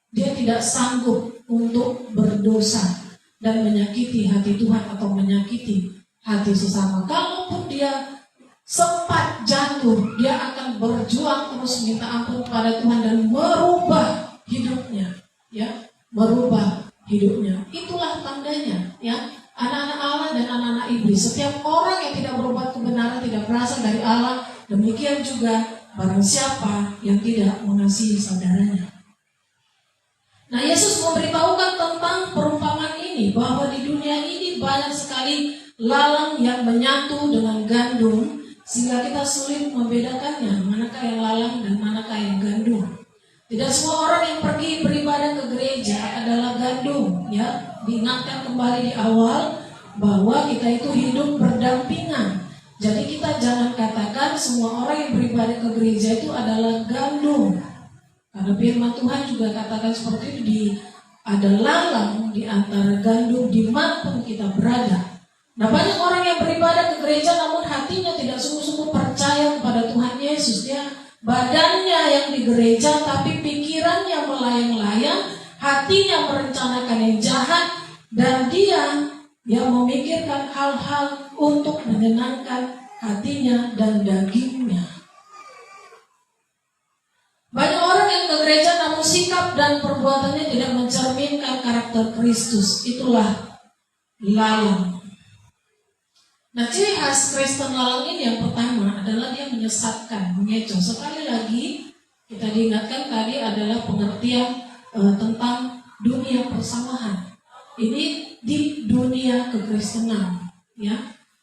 dia tidak sanggup untuk berdosa dan menyakiti hati Tuhan atau menyakiti hati sesama. Kalaupun dia sempat jatuh, dia akan berjuang terus minta ampun kepada Tuhan dan merubah hidupnya, ya, merubah hidupnya. Itulah tandanya, ya, anak-anak Allah dan anak-anak iblis. Setiap orang yang tidak berbuat kebenaran tidak berasal dari Allah. Demikian juga barang siapa yang tidak mengasihi saudaranya. Nah, Yesus memberitahukan tentang perumpamaan ini, bahwa di dunia ini banyak sekali lalang yang menyatu dengan gandum, sehingga kita sulit membedakannya, manakah yang lalang dan manakah yang gandum. Tidak semua orang yang pergi beribadah ke gereja adalah gandum, ya. Diingatkan kembali di awal bahwa kita itu hidup berdampingan. Jadi kita jangan katakan semua orang yang beribadah ke gereja itu adalah gandum. Karena firman Tuhan juga katakan seperti itu, ada lalang di antara gandum dimanapun kita berada. Nah, banyak orang yang beribadah ke gereja namun hatinya tidak sungguh-sungguh percaya kepada Tuhan Yesus. Dia badannya yang di gereja tapi pikirannya melayang-layang, hatinya merencanakan yang jahat, dan dia yang memikirkan hal-hal untuk menyenangkan hatinya dan dagingnya. Banyak orang yang ke gereja namun sikap dan perbuatannya tidak mencerminkan karakter Kristus. Itulah lalang. Nah, ciri khas Kristen lalang ini yang pertama adalah dia menyesatkan, mengecoh. Sekali lagi kita diingatkan tadi adalah pengertian tentang dunia persamahan. Ini di dunia kekristenan, ya,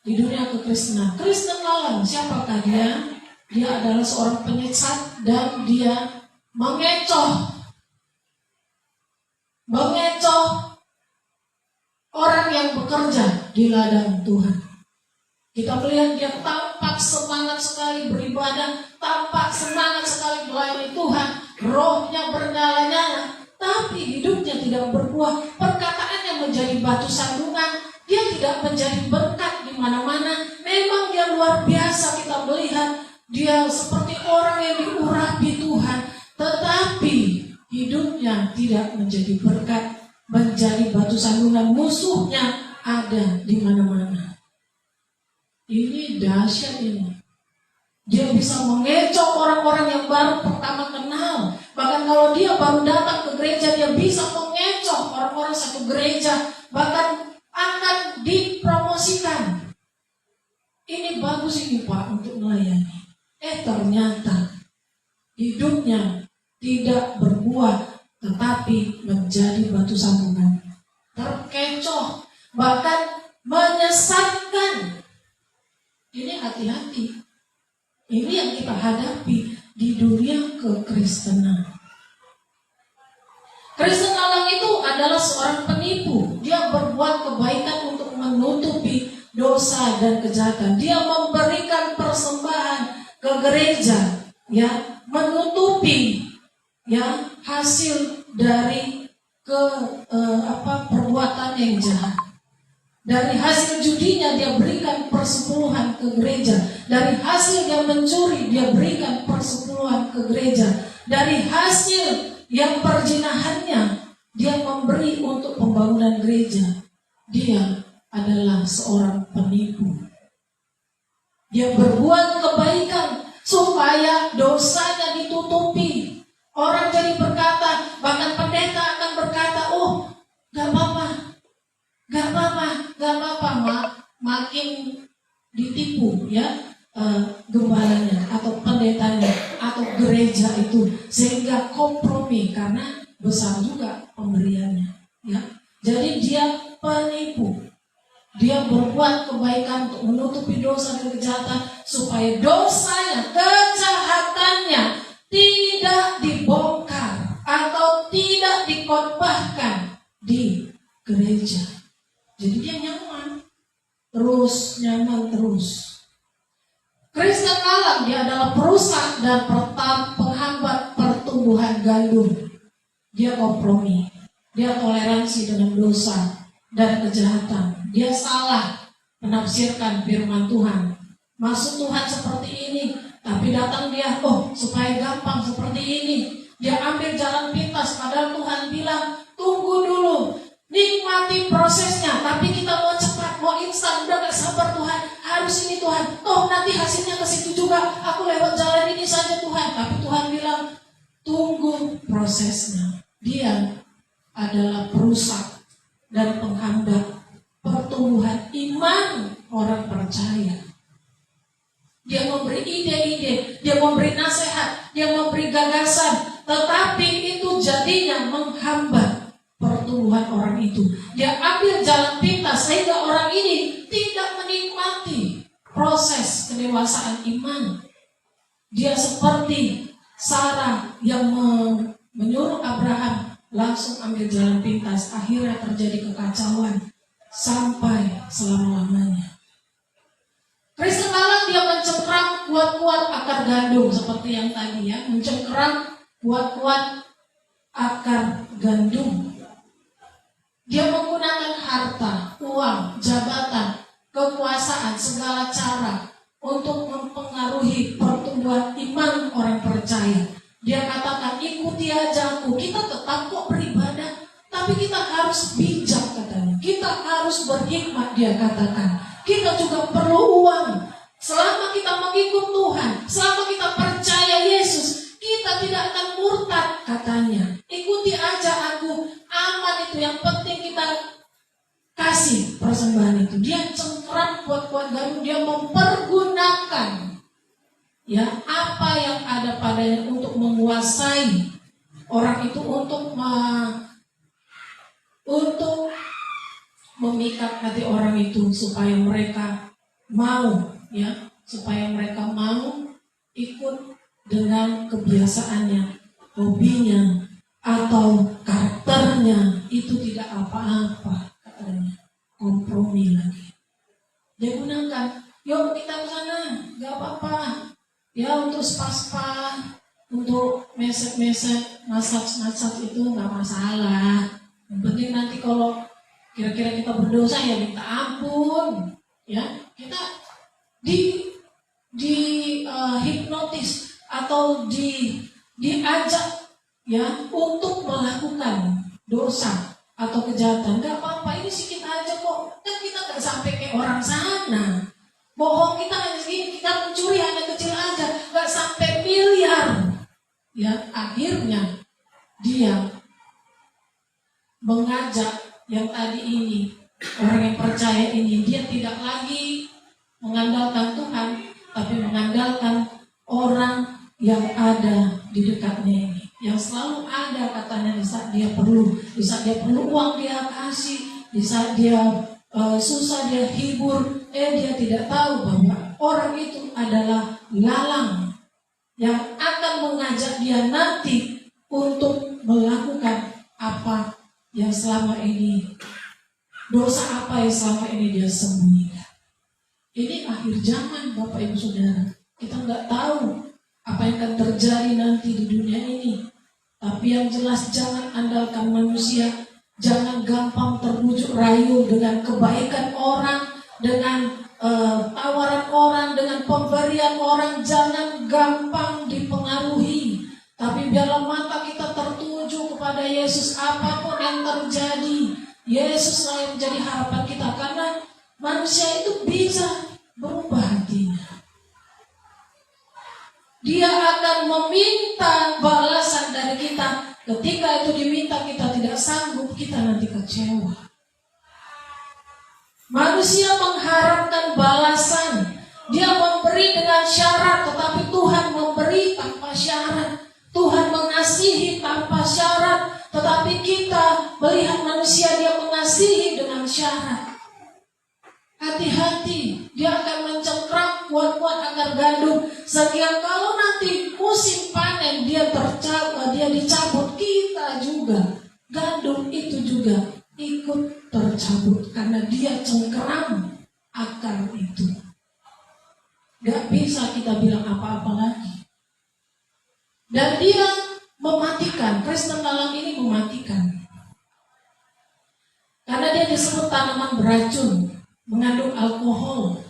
di dunia kekristenan. Kristen lalang, siapakah dia? Dia adalah seorang penyesat dan dia mengecoh orang yang bekerja di ladang Tuhan. Kita melihat dia tampak semangat sekali beribadah, tampak semangat sekali melayani Tuhan, rohnya bernyala-nyala, tapi hidupnya tidak berbuah. Perkataannya menjadi batu sandungan, dia tidak menjadi berkat di mana-mana. Memang dia luar biasa, kita melihat dia seperti orang yang diurapi Tuhan, tetapi hidupnya tidak menjadi berkat, menjadi batu sandungan. Musuhnya ada di mana-mana. Ini dahsyat ini. Dia bisa mengecoh orang-orang yang baru pertama kenal. Bahkan kalau dia baru datang ke gereja, dia bisa mengecoh orang-orang satu gereja. Bahkan akan dipromosikan. Ini bagus ini Pak untuk melayani. Ternyata hidupnya tidak berbuah, tetapi menjadi batu sandungan, terkecoh, bahkan menyesatkan. Ini hati-hati. Ini yang kita hadapi. kekristenan. Kristen Alang itu adalah seorang penipu. Dia berbuat kebaikan untuk menutupi dosa dan kejahatan. Dia memberikan persembahan ke gereja, ya, menutupi ya hasil dari perbuatan yang jahat. Dari hasil judinya dia berikan persepuluhan ke gereja. Dari hasil dia mencuri dia berikan persepuluhan ke gereja. Dari hasil yang perjinahannya dia memberi untuk pembangunan gereja. Dia adalah seorang penipu. Dia berbuat kebaikan supaya dosanya ditutupi. Orang jadi berkata, bahkan pendeta akan berkata, oh gak apa-apa, makin ditipu ya gembalanya atau pendetanya atau gereja itu, sehingga kompromi karena besar juga pemberiannya ya. Jadi dia penipu. Dia berbuat kebaikan untuk menutupi dosa dan kejahatan supaya dosanya, kejahatannya tidak dibongkar atau tidak dikhotbahkan di gereja. Jadi dia nyaman terus. Kristen Alang dia adalah perusak dan penghambat pertumbuhan gandum. Dia kompromi, dia toleransi dengan dosa dan kejahatan. Dia salah menafsirkan firman Tuhan. Maksud Tuhan seperti ini, tapi datang dia, supaya gampang seperti ini. Dia ambil jalan pintas, padahal Tuhan bilang, tunggu dulu, nikmati prosesnya. Tapi kita mau cepat, mau instan, udah gak sabar Tuhan, harus ini Tuhan. Nanti hasilnya ke situ juga, aku lewat jalan ini saja Tuhan. Tapi Tuhan bilang, tunggu prosesnya. Dia adalah perusak dan penghambat pertumbuhan iman orang percaya. Dia memberi ide-ide, dia memberi nasihat, dia memberi gagasan, tetapi itu jadinya menghambat pertumbuhan orang itu. Dia ambil jalan pintas sehingga orang ini tidak menikmati proses kedewasaan iman. Dia seperti Sarah yang menyuruh Abraham langsung ambil jalan pintas. Akhirnya terjadi kekacauan sampai selama-lamanya. Kristen Alang dia mencengkram kuat-kuat akar gandum seperti yang tadi ya, mencengkram kuat-kuat akar gandum. Dia menggunakan harta, uang, jabatan, kekuasaan, segala cara untuk mempengaruhi pertumbuhan iman orang percaya. Dia katakan, ikuti aja aku, kita tetap kok beribadah, tapi kita harus bijak katanya. Kita harus berhikmat, dia katakan. Kita juga perlu uang. Selama kita mengikut Tuhan, selama kita percaya Yesus, kita tidak akan murtad katanya. Ikuti aja aku, aman itu, yang penting kita kasih persembahan itu. Dia cengkram kuat-kuat gandum, dia mempergunakan ya apa yang ada padanya untuk menguasai orang itu, untuk memikat hati orang itu supaya mereka mau ikut dengan kebiasaannya, hobinya atau karakternya. Itu tidak apa-apa katanya, kompromi lagi. Dia gunakan, yuk kita ke sana, gak apa-apa ya, untuk spa, untuk mesek-mesek, masak-masak itu gak masalah. Yang penting nanti kalau kira-kira kita berdosa ya minta ampun, ya kita hipnotis atau diajak ya untuk melakukan dosa atau kejahatan. Gak apa-apa, ini sedikit aja kok, kan kita gak sampai kayak orang sana. Bohong kita hanya segini, kita mencuri hanya kecil aja, gak sampai miliar. Ya akhirnya dia mengajak yang tadi ini, orang yang percaya ini, dia tidak lagi mengandalkan Tuhan, tapi mengandalkan orang yang ada di dekatnya ini, yang selalu ada katanya. Di saat dia perlu, uang dia kasih, di saat dia susah dia hibur. Dia tidak tahu bahwa orang itu adalah lalang yang akan mengajak dia nanti untuk melakukan apa yang selama ini, dosa apa yang selama ini dia sembunyikan. Ini akhir zaman, Bapak Ibu Saudara. Kita nggak tahu apa yang akan terjadi nanti di dunia ini. Tapi yang jelas jangan andalkan manusia, jangan gampang terbujuk rayu dengan kebaikan orang, dengan tawaran orang, dengan pemberian orang. Jangan gampang dipengaruhi. Tapi biarlah mata kita tertuju kepada Yesus apapun yang terjadi. Yesuslah yang menjadi harapan kita, karena manusia itu bisa berubah hatinya. Dia akan meminta balasan dari kita. Ketika itu diminta kita tidak sanggup, kita nanti kecewa. Manusia mengharapkan balasan. Dia memberi dengan syarat, tetapi Tuhan memberi tanpa syarat. Tuhan mengasihi tanpa syarat, tetapi kita melihat manusia dia mengasihi dengan syarat. Hati-hati, dia akan mencengkram kuat-kuat agar gandum, sehingga kalau nanti musim panen dia dicabut, kita juga gandum itu juga ikut tercabut karena dia cengkeram akar itu. Gak bisa kita bilang apa-apa lagi. Dan dia mematikan, Kristen dalam ini mematikan. Karena dia disebut tanaman beracun, mengandung alkohol,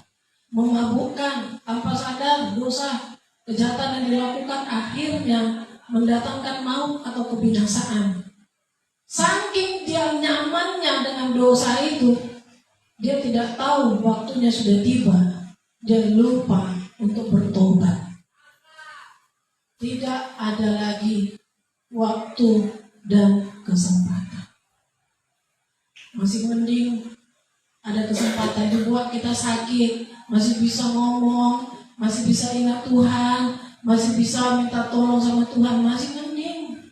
memabukkan, tanpa sadar dosa, kejahatan yang dilakukan akhirnya mendatangkan maut atau kebinasaan. Saking dia nyamannya dengan dosa itu, dia tidak tahu waktunya sudah tiba, dia lupa untuk bertobat. Tidak ada lagi waktu dan kesempatan. Masih mending ada kesempatan dibuat kita sakit, masih bisa ngomong, masih bisa ingat Tuhan, masih bisa minta tolong sama Tuhan, masih mending.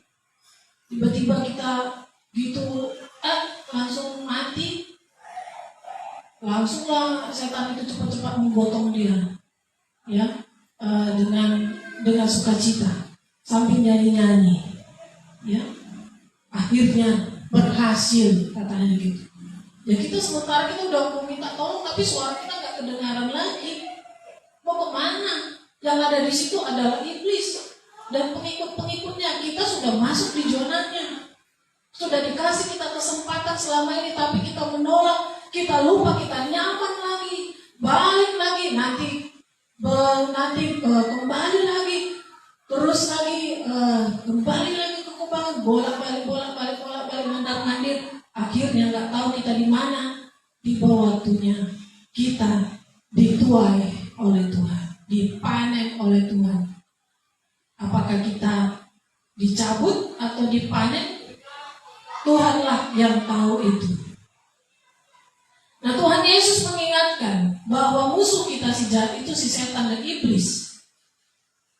Tiba-tiba kita gitu, langsung mati, langsunglah setan itu cepat-cepat menggotong dia, ya, dengan sukacita, sambil nyanyi-nyanyi, ya, akhirnya berhasil katanya gitu. Ya kita sementara kita udah meminta tolong, tapi suara kita nggak kedengaran lagi. Mau kemana? Yang ada di situ adalah iblis dan pengikut-pengikutnya. Kita sudah masuk di zonanya. Sudah dikasih kita kesempatan selama ini, tapi kita menolak. Kita lupa, kita nyaman lagi, balik lagi, nanti kembali lagi, terus lagi kembali lagi ke kubangan, bolak-balik, mandar-mandir. Akhirnya nggak tahu kita di mana. Di bawah waktunya kita dituai oleh Tuhan, dipanen oleh Tuhan. Apakah kita dicabut atau dipanen? Tuhanlah yang tahu itu. Nah, Tuhan Yesus mengingatkan bahwa musuh kita si jahat itu si setan dan iblis.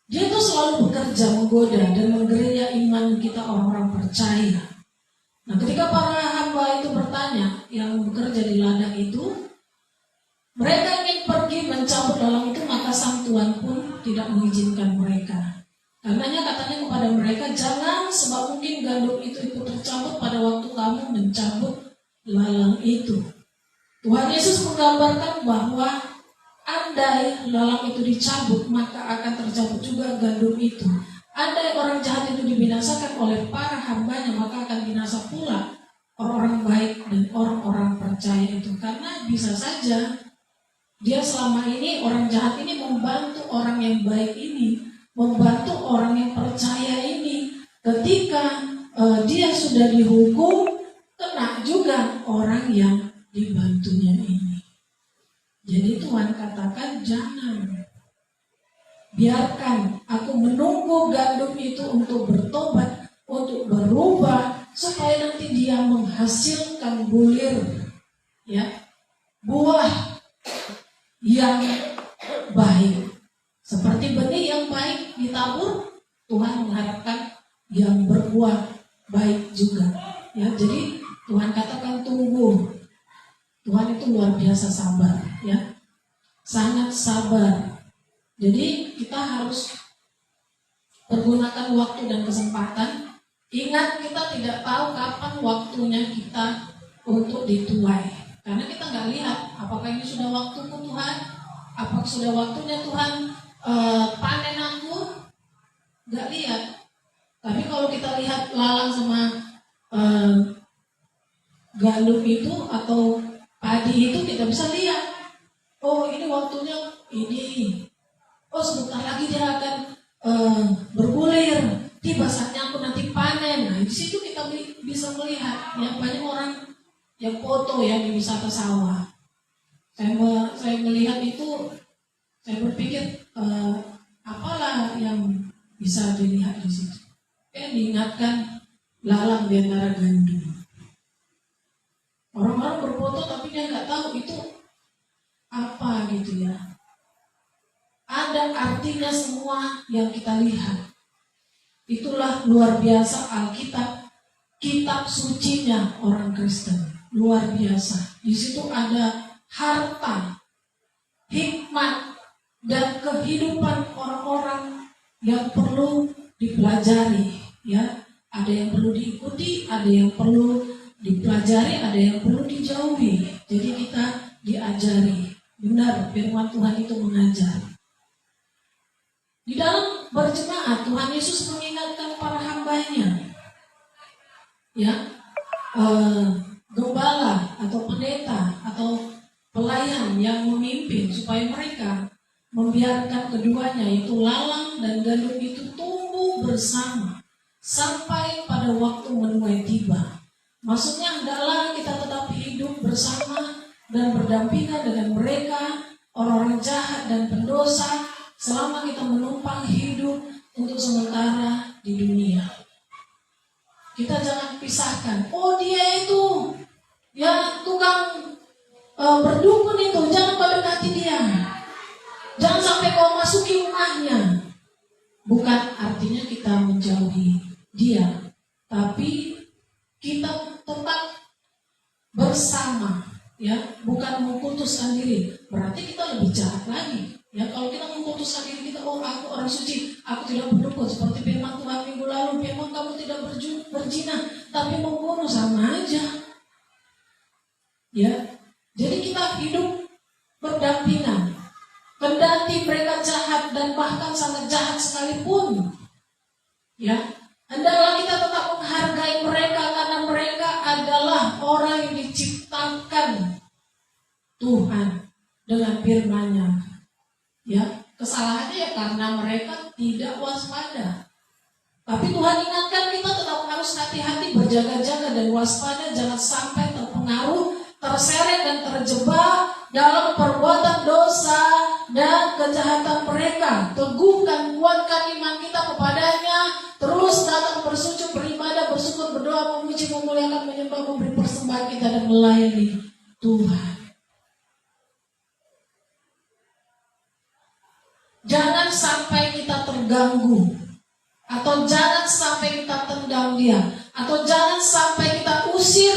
Dia tuh selalu bekerja menggoda dan menggerilya iman kita orang-orang percaya. Nah, ketika para hamba itu bertanya, yang bekerja di ladang itu, mereka ingin pergi mencabut dalam itu, maka sang Tuhan pun tidak mengizinkan mereka. Karenanya katanya kepada mereka, jangan sebab mungkin gandum itu ikut tercabut pada waktu kamu mencabut lalang itu. Tuhan Yesus menggambarkan bahwa andai lalang itu dicabut, maka akan tercabut juga gandum itu. Andai orang jahat itu dibinasakan oleh para hambanya, maka akan binasa pula orang-orang baik dan orang-orang percaya itu. Karena bisa saja dia selama ini, orang jahat ini membantu orang yang baik ini, membantu orang yang percaya ini. Ketika dia sudah dihukum, kena juga orang yang dibantunya ini. Jadi Tuhan katakan jangan. Biarkan aku menunggu gandum itu untuk bertobat, untuk berubah, supaya nanti dia menghasilkan bulir, ya, buah yang baik. Seperti benih yang baik ditabur, Tuhan mengharapkan yang berbuah baik juga. Ya, jadi Tuhan katakan tunggu. Tuhan itu luar biasa sabar, ya, sangat sabar. Jadi kita harus pergunakan waktu dan kesempatan. Ingat, kita tidak tahu kapan waktunya kita untuk dituai. Karena kita nggak lihat apakah ini sudah waktuku Tuhan, apakah sudah waktunya Tuhan panen aku, nggak lihat. Tapi kalau kita lihat lalang sama gandum itu atau padi itu, kita bisa lihat, oh ini waktunya ini, oh sebentar lagi dia akan bergulir, tiba saatnya aku nanti panen. Nah di situ kita bisa melihat. Ya, banyak orang yang foto ya di wisata sawah. Saya melihat itu, saya berpikir apalah yang bisa dilihat di situ. Diingatkan lalang di antara gandum. Orang-orang berfoto tapi dia nggak tahu itu apa gitu ya. Ada artinya semua yang kita lihat. Itulah luar biasa Alkitab, kitab sucinya orang Kristen. Luar biasa. Di situ ada harta, hikmat, dan kehidupan orang-orang yang perlu dipelajari. Ya, ada yang perlu diikuti, ada yang perlu dipelajari, ada yang perlu dijauhi. Jadi kita diajari. Benar, firman Tuhan itu mengajar. Di dalam berjemaat, Tuhan Yesus mengingatkan para hambanya, ya, gembala atau pendeta atau pelayan yang memimpin, supaya mereka membiarkan keduanya, yaitu lalang dan gandum itu tumbuh bersama sampai pada waktu menuai tiba. Maksudnya adalah kita tetap hidup bersama dan berdampingan dengan mereka, orang-orang jahat dan pendosa, selama kita menumpang hidup untuk sementara di dunia. Kita jangan pisahkan. Oh dia itu, ya tukang berdukun itu, jangan kau dekati dia. Jangan sampai kau masuki rumahnya. Bukan artinya kita menjauhi dia, tapi kita tetap bersama, ya, bukan mengkultuskan diri. Berarti kita lebih jahat lagi. Ya, kalau kita mengkultuskan diri kita, oh aku orang suci, aku tidak berdukun, seperti firman Tuhan minggu lalu, memang kamu tidak berzina, tapi membunuh, sama aja. Ya, jadi kita hidup berdampingan. Kendati mereka jahat dan bahkan sangat jahat sekalipun, ya, hendaklah kita tetap menghargai mereka karena mereka adalah orang yang diciptakan Tuhan dengan firman-Nya. Ya, kesalahannya ya karena mereka tidak waspada. Tapi Tuhan ingatkan kita tetap harus hati-hati, berjaga-jaga dan waspada, jangan sampai terpengaruh, terseret dan terjebak dalam perbuatan dosa dan kejahatan mereka. Teguhkan, kuatkan iman kita kepadanya, terus datang bersujud, beribadah, bersyukur, berdoa, memuji, memuliakan, menyembah, memberi persembahan kita dan melayani Tuhan. Jangan sampai kita terganggu, atau jangan sampai kita tendang dia, atau jangan sampai kita usir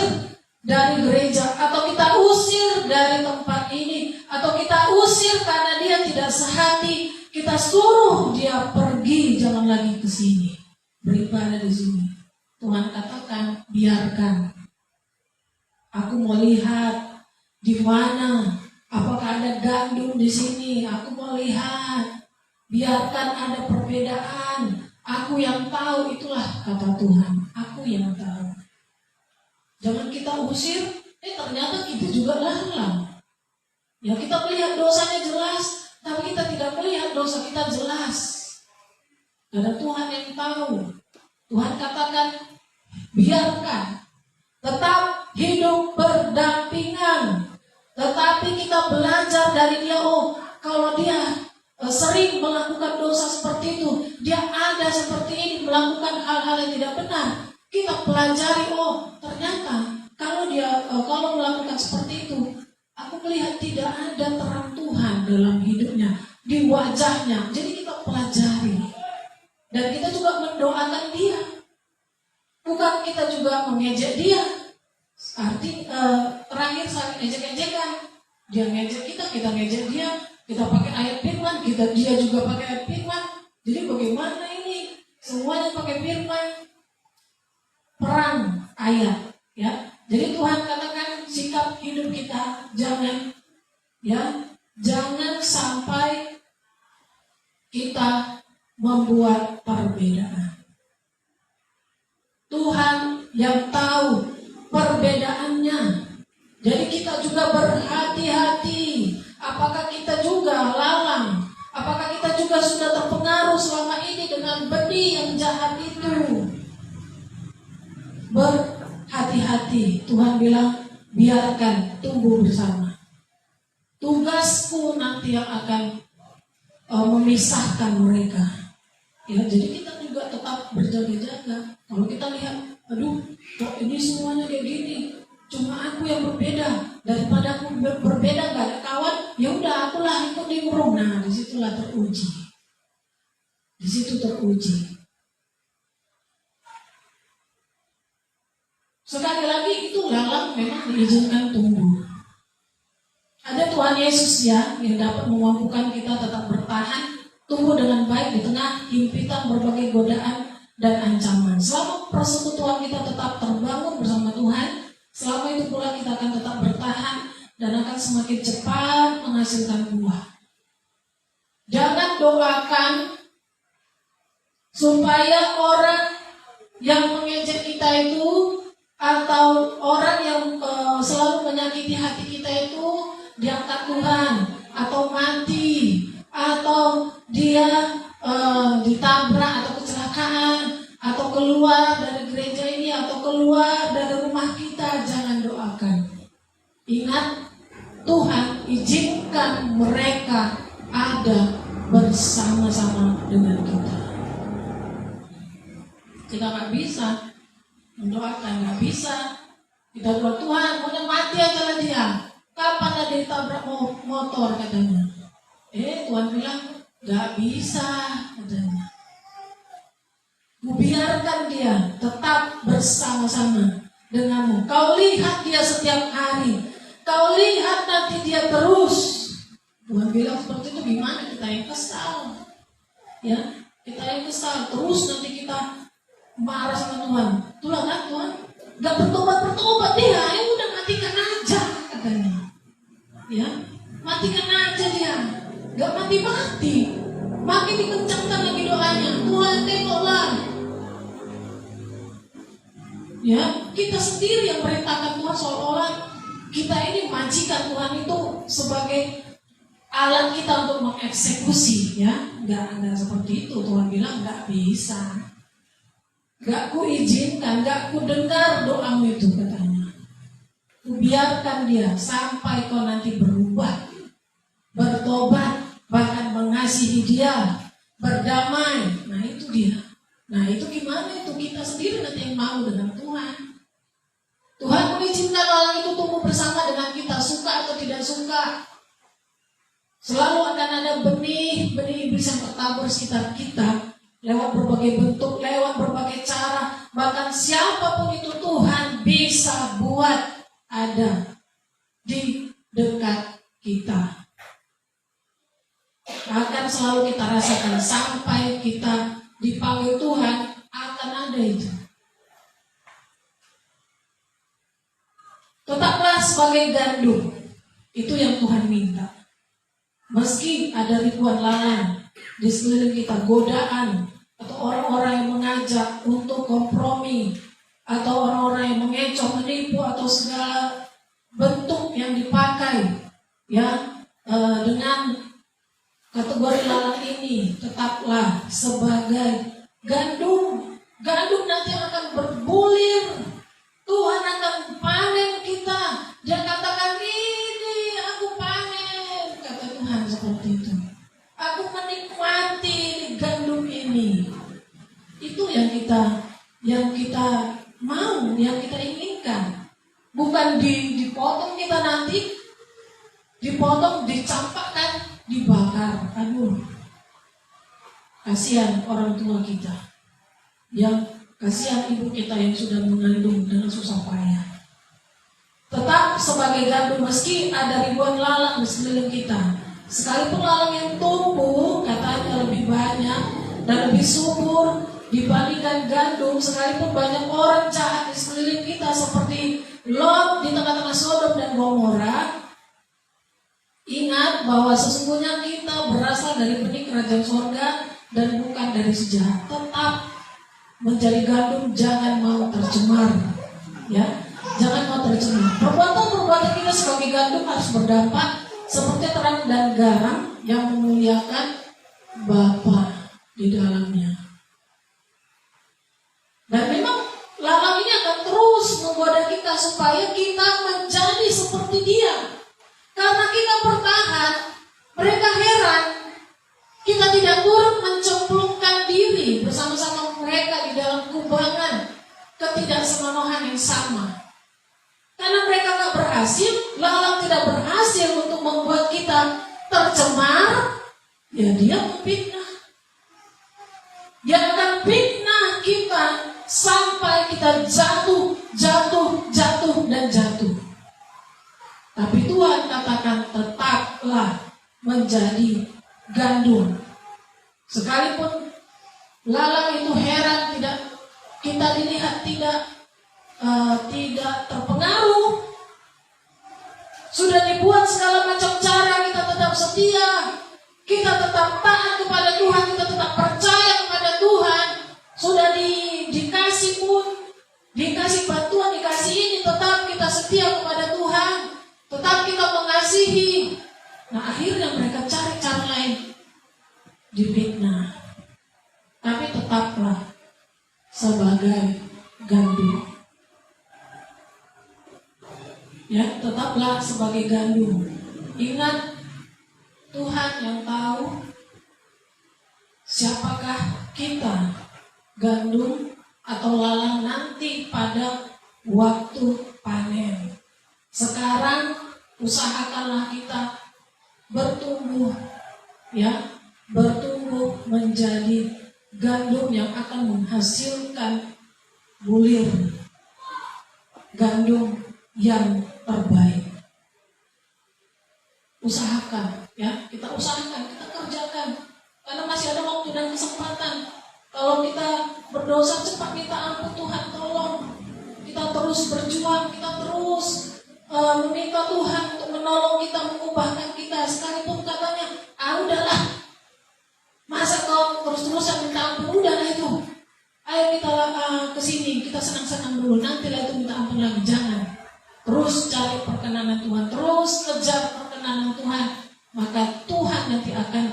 dari gereja, atau kita usir dari tempat ini, atau kita usir karena dia tidak sehati, kita suruh dia pergi, jangan lagi ke sini, beribadah di sini. Tuhan katakan, biarkan. Aku mau lihat di mana, apakah ada gandum di sini, aku mau lihat. Biarkan ada perbedaan. Aku yang tahu, itulah kata Tuhan. Aku yang tahu. Jangan kita usir, ternyata kita juga lalang. Ya, kita melihat dosanya jelas, tapi kita tidak melihat dosa kita jelas. Karena Tuhan yang tahu. Tuhan katakan, biarkan. Tetap hidup berdampingan. Tetapi kita belajar dari dia, oh kalau dia sering melakukan dosa seperti itu, dia ada seperti ini, melakukan hal-hal yang tidak benar, kita pelajari, oh ternyata kalau dia kalau melakukan seperti itu, aku melihat tidak ada terang Tuhan dalam hidupnya, di wajahnya. Jadi kita pelajari, dan kita juga mendoakan dia, bukan kita juga mengejek dia. Arti terakhir saling ejek-ejekan, dia ngejek kita, kita ngejek dia. Kita pakai ayat firman, dia juga pakai ayat firman. Jadi bagaimana ini? Semuanya pakai firman, perang ayat, ya. Jadi Tuhan katakan sikap hidup kita jangan sampai kita membuat perbedaan. Tuhan yang tahu perbedaannya. Jadi kita juga berhati-hati. Apakah kita juga lalang? Apakah kita juga sudah terpengaruh selama ini dengan benih yang jahat itu? Berhati-hati. Tuhan bilang, biarkan tumbuh bersama. Tugasku nanti yang akan memisahkan mereka. Ya, jadi kita juga tetap berjaga-jaga. Kalau kita lihat, aduh, kok ini semuanya kayak gini, cuma aku yang berbeda. Daripada aku berbeda gak ada kawan, ya udah akulah ikut nimbrung. Nah, disitulah teruji. Di situ teruji. Sekali lagi itu lalang memang diizinkan tumbuh. Ada Tuhan Yesus ya yang dapat memampukan kita tetap bertahan, tumbuh dengan baik di tengah himpitan berbagai godaan dan ancaman. Selama persekutuan kita tetap terbangun bersama Tuhan, selama itu pula kita akan tetap bertahan dan akan semakin cepat menghasilkan buah. Jangan doakan supaya orang yang mengejek kita itu atau orang yang selalu menyakiti hati kita itu diangkat Tuhan, atau mati, atau dia ditabrak atau kecelakaan, atau keluar dari gereja ini, atau keluar dari rumah kita. Jangan doakan. Ingat, Tuhan izinkan mereka ada bersama-sama dengan kita. Kita gak bisa mendoakan, gak bisa. Kita doa, Tuhan maunya mati aja lah dia. Kapan ada ditabrak motor katanya. Tuhan bilang, gak bisa katanya. Biarkan dia tetap bersama-sama denganmu. Kau lihat dia setiap hari. Kau lihat nanti dia terus. Tuhan bilang seperti itu, gimana kita yang kesal. Ya, kita yang kesal. Terus nanti kita marah sama Tuhan. Itulah kan Tuhan gak bertobat dia. Ya udah matikan aja katanya. Ya, matikan aja dia. Gak mati-mati. Makin dikencangkan lagi doanya. Tuhan tengoklah. Ya, kita sendiri yang perintahkan Tuhan, seolah-olah kita ini majikan Tuhan itu sebagai alat kita untuk mengeksekusi. Ya, gak seperti itu. Tuhan bilang gak bisa. Gak ku izinkan, gak ku dengar doamu itu katanya. Biarkan dia sampai kau nanti berubah, bertobat, bahkan mengasihi dia, berdamai. Nah itu dia. Nah itu gimana itu? Kita sendiri nanti yang mau dengan Tuhan. Tuhan mengizinkan orang itu tumbuh bersama dengan kita, suka atau tidak suka. Selalu akan ada benih-benih iblis yang tertabur sekitar kita, lewat berbagai bentuk, lewat berbagai cara. Bahkan siapapun itu Tuhan bisa buat ada di dekat kita. Akan selalu kita rasakan sampai kita dipanggil Tuhan, akan ada itu. Tetaplah sebagai gandum. Itu yang Tuhan minta. Meski ada ribuan lalang di sekeliling kita, godaan, atau orang-orang yang mengajak untuk kompromi, atau orang-orang yang mengecoh, menipu, atau segala bentuk yang dipakai, ya, dengan kategori lalang ini, tetaplah sebagai gandum. Gandum nanti akan berbulir. Tuhan akan panen kita. Dia katakan, ini aku panen, kata Tuhan seperti itu. Aku menikmati gandum ini. Itu yang kita mau, yang kita inginkan. Bukan dipotong kita nanti, dipotong, dicampakkan, dibakar. Aduh, kasihan orang tua kita, yang kasihan ibu kita yang sudah mengandung dengan susah payah. Tetap sebagai gandum, meski ada ribuan lalang di sekeliling kita, sekalipun lalang yang tumbuh katanya lebih banyak dan lebih subur, dibandingkan gandum, sekalipun banyak orang jahat di sekeliling kita seperti Lot di tengah-tengah Sodom dan Gomora, ingat bahwa sesungguhnya kita berasal dari benih kerajaan sorga dan bukan dari si jahat. Tetap menjadi gandum, jangan mau tercemar, ya, jangan mau tercemar. Perbuatan-perbuatan kita sebagai gandum harus berdampak seperti terang dan garam yang memuliakan Bapa di dalamnya. Dan memang lalang ini akan terus menggoda kita supaya kita menjadi seperti dia. Karena kita bertahan, mereka heran. Kita tidak turut mencemplungkan diri bersama-sama mereka di dalam kubangan ketidaksenonohan yang sama. Karena mereka tidak berhasil, lalang tidak berhasil untuk membuat kita tercemar, ya dia memfitnah. Dia akan fitnah kita sampai kita jatuh, dan jatuh. Tapi Tuhan katakan tetaplah menjadi gandum. Sekalipun lalang itu heran, kita dilihat tidak terpengaruh. Sudah dibuat segala macam cara, kita tetap setia, kita tetap taat kepada Tuhan, kita tetap percaya kepada Tuhan. Sudah dikasih bantuan, dikasih ini, tetap kita setia kepada Tuhan, tetap kita mengasihi. Nah, akhirnya mereka cari cara lain, difitnah. Tapi tetaplah sebagai gandum. Ya, tetaplah sebagai gandum. Ingat, Tuhan yang tahu siapakah kita, gandum atau lalang nanti pada waktu panen. Sekarang usahakanlah kita bertumbuh, ya, bertumbuh menjadi gandum yang akan menghasilkan bulir, gandum yang terbaik. Usahakan, ya, kita usahakan, kita kerjakan, karena masih ada waktu dan kesempatan. Kalau kita berdosa, cepat minta ampun, Tuhan tolong. Kita terus berjuang, kita terus meminta Tuhan untuk menolong kita, mengubahkan kita. Sekalipun katanya, udahlah, masa kau terus-terusan minta ampun, udahlah itu. Ayo kita kesini, kita senang-senang dulu, nantilah itu minta ampun lagi. Jangan. Terus cari perkenanan Tuhan, terus kejar perkenanan Tuhan, maka Tuhan nanti akan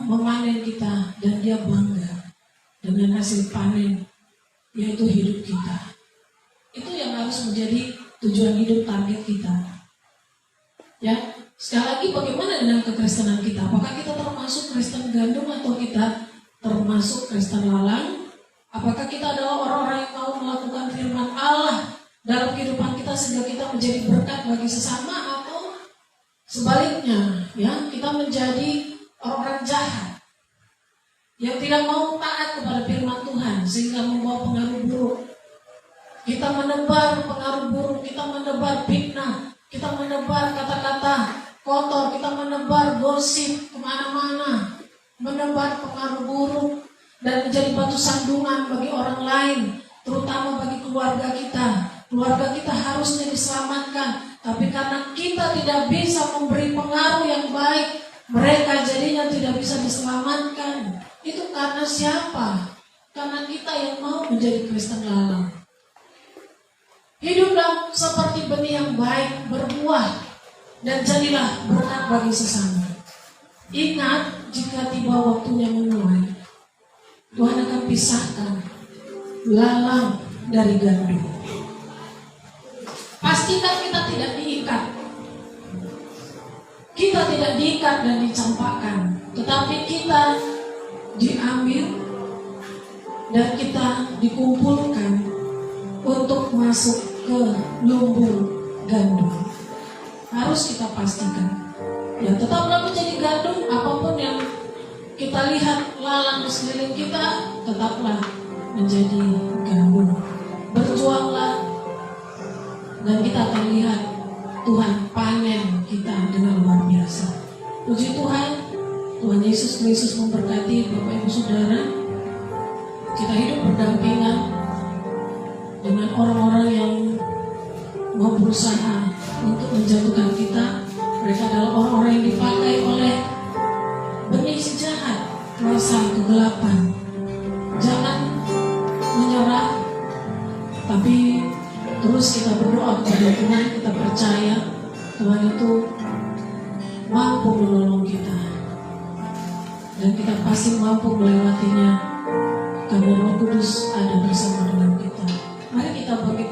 memanen kita dan Dia bangga dengan hasil panen, yaitu hidup kita. Itu yang harus menjadi tujuan hidup, target kita. Ya, sekali lagi, bagaimana dengan kekristenan kita? Apakah kita termasuk Kristen gandum atau kita termasuk Kristen lalang? Apakah kita adalah orang-orang yang mau melakukan firman Allah dalam kehidupan kita sehingga kita menjadi berkat bagi sesama, atau sebaliknya, ya, kita menjadi orang-orang jahat yang tidak mau taat kepada firman Tuhan sehingga membawa pengaruh buruk. Kita menebar pengaruh buruk, kita menebar fitnah, kita menebar kata-kata kotor, kita menebar gosip kemana-mana, menebar pengaruh buruk dan menjadi batu sandungan bagi orang lain, terutama bagi keluarga kita. Keluarga kita harusnya diselamatkan, tapi karena kita tidak bisa memberi pengaruh yang baik, mereka jadinya tidak bisa diselamatkan. Itu karena siapa? Karena kita yang mau menjadi Kristen lalang. Hiduplah seperti benih yang baik, berbuah, dan jadilah berkat bagi sesama. Ingat, jika tiba waktunya menuai, Tuhan akan pisahkan lalang dari gandum. Pastikan kita tidak diikat. Kita tidak diikat dan dicampakkan, tetapi kita diambil dan kita dikumpulkan untuk masuk ke lumbung gandum. Harus kita pastikan. Ya, tetaplah menjadi gandum. Apapun yang kita lihat lalang di sekeliling kita, tetaplah menjadi gandum. Berjuanglah, dan kita akan lihat Tuhan panen kita dengan luar biasa. Puji Tuhan, Tuhan Yesus Kristus memberkati Bapak Ibu Saudara. kita hidup berdampingan dengan orang-orang yang mau berusaha untuk menjatuhkan kita. Mereka adalah orang-orang yang dipakai oleh benih si jahat, kuasa kegelapan. Jangan menyerah, tapi terus kita berdoa kepada Tuhan. Kita percaya Tuhan itu mampu menolong kita, dan kita pasti mampu melewatinya karena Roh Kudus ada bersama dengan kita. Mari kita bangkit.